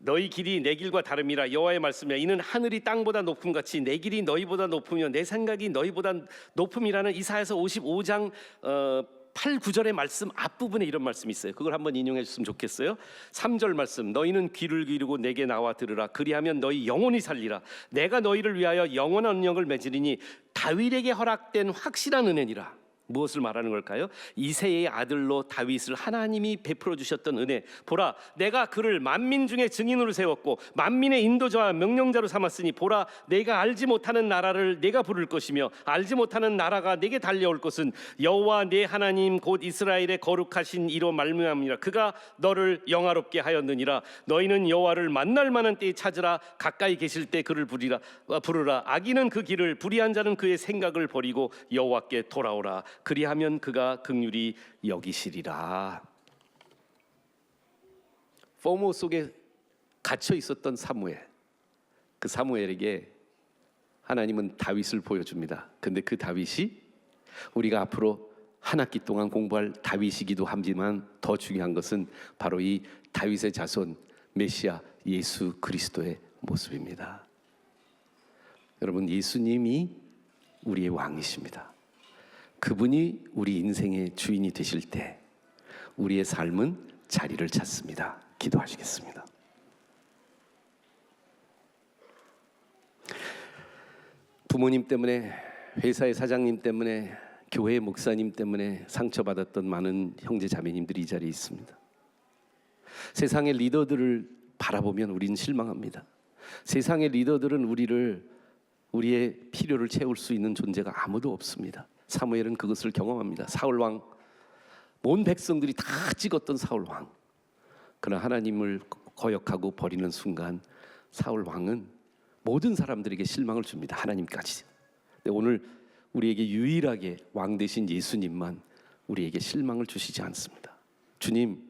L: 너희 길이 내 길과 다름이라 여호와의 말씀이야. 이는 하늘이 땅보다 높음같이 내 길이 너희보다 높으며 내 생각이 너희보다 높음이라는 이사야서 55장 8, 9절의 말씀 앞부분에 이런 말씀이 있어요. 그걸 한번 인용해 줬으면 좋겠어요. 3절 말씀, 너희는 귀를 기울이고 내게 나와 들으라. 그리하면 너희 영혼이 살리라. 내가 너희를 위하여 영원한 언약을 맺으리니 다윗에게 허락된 확실한 은혜니라. 무엇을 말하는 걸까요? 이새의 아들로 다윗을 하나님이 베풀어 주셨던 은혜. 보라, 내가 그를 만민 중에 증인으로 세웠고 만민의 인도자와 명령자로 삼았으니 보라, 내가 알지 못하는 나라를 내가 부를 것이며 알지 못하는 나라가 내게 달려올 것은 여호와 내 하나님 곧 이스라엘의 거룩하신 이로 말미암이라. 그가 너를 영화롭게 하였느니라. 너희는 여호와를 만날 만한 때에 찾으라. 가까이 계실 때 그를 부르라. 악인은 그 길을, 불의한 자는 그의 생각을 버리고 여호와께 돌아오라. 그리하면 그가 긍휼히 여기시리라. 포모 속에 갇혀 있었던 사무엘, 그 사무엘에게 하나님은 다윗을 보여줍니다. 근데 그 다윗이 우리가 앞으로 한 학기 동안 공부할 다윗이기도 하지만 더 중요한 것은 바로 이 다윗의 자손 메시아 예수 그리스도의 모습입니다. 여러분, 예수님이 우리의 왕이십니다. 그분이 우리 인생의 주인이 되실 때 우리의 삶은 자리를 찾습니다. 기도하시겠습니다. 부모님 때문에, 회사의 사장님 때문에, 교회 목사님 때문에 상처받았던 많은 형제 자매님들이 이 자리에 있습니다. 세상의 리더들을 바라보면 우리는 실망합니다. 세상의 리더들은 우리의 필요를 채울 수 있는 존재가 아무도 없습니다. 사무엘은 그것을 경험합니다. 사울왕, 온 백성들이 다 찍었던 사울왕, 그러나 하나님을 거역하고 버리는 순간 사울왕은 모든 사람들에게 실망을 줍니다. 하나님까지. 근데 오늘 우리에게 유일하게 왕 되신 예수님만 우리에게 실망을 주시지 않습니다. 주님,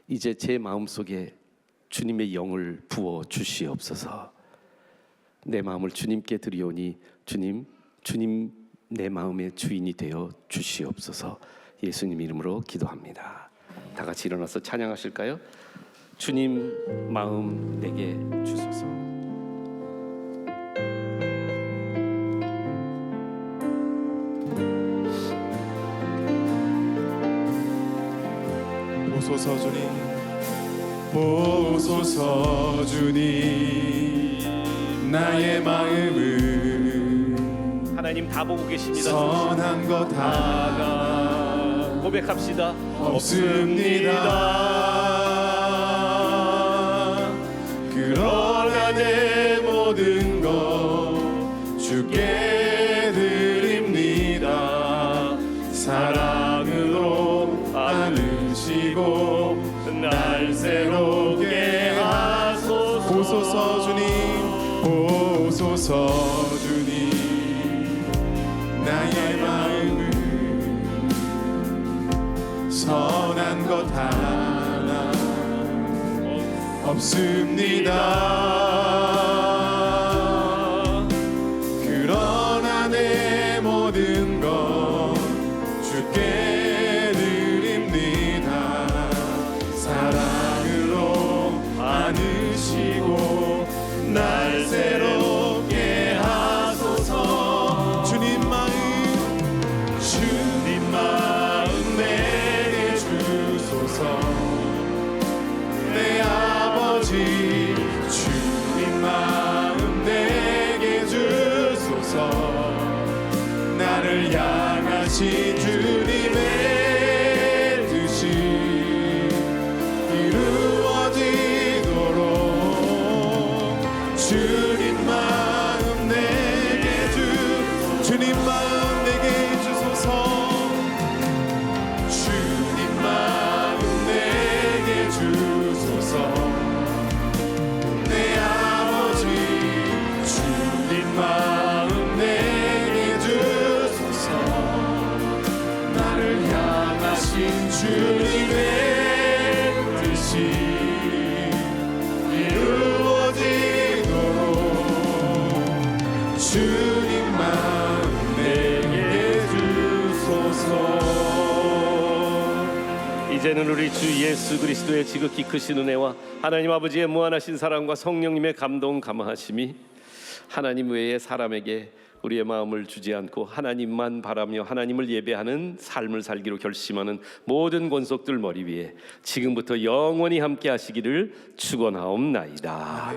L: 이제 제 마음속에 주님의 영을 부어 주시옵소서. 내 마음을 주님께 드리오니 주님 내 마음의 주인이 되어 주시옵소서. 예수님 이름으로 기도합니다. 다 같이 일어나서 찬양하실까요? 주님 마음 내게 주소서.
B: 보소서 주님, 보소서 주님, 나의 마음을
L: 하나님 다 보고 계십니다.
B: 선한 것 하나
L: 고백합시다.
B: 없습니다. 그러나 내 모든 것 주께 사랑으로 안으시고 날 새롭게 하소서. 보소서 주님, 보소서 주님, 나의 마음을 선한 것 하나 없습니다. 그러나 내 모든 것 주께 드립니다. 사랑으로 안으시고 날 새롭게 하소서. 주님 마음 내게 주소서. 내 아버지 주님 마음 내게 주소서. 나를 향하신 주님의 뜻이 이루어지도록 주님 마음 내게 주님 마음 내게 주소서. 주님 마음 내게 주소서. 내 아버지 주님 마음 내게 주소서. 나를 향하신 주님의 뜻이 이루어지도록 주님 마음 내게 주소서.
L: 이제는 우리 주 예수 그리스도의 지극히 크신 은혜와 하나님 아버지의 무한하신 사랑과 성령님의 감동 감화하심이 하나님 외에 사람에게 우리의 마음을 주지 않고 하나님만 바라며 하나님을 예배하는 삶을 살기로 결심하는 모든 권속들 머리 위에 지금부터 영원히 함께 하시기를 축원하옵나이다.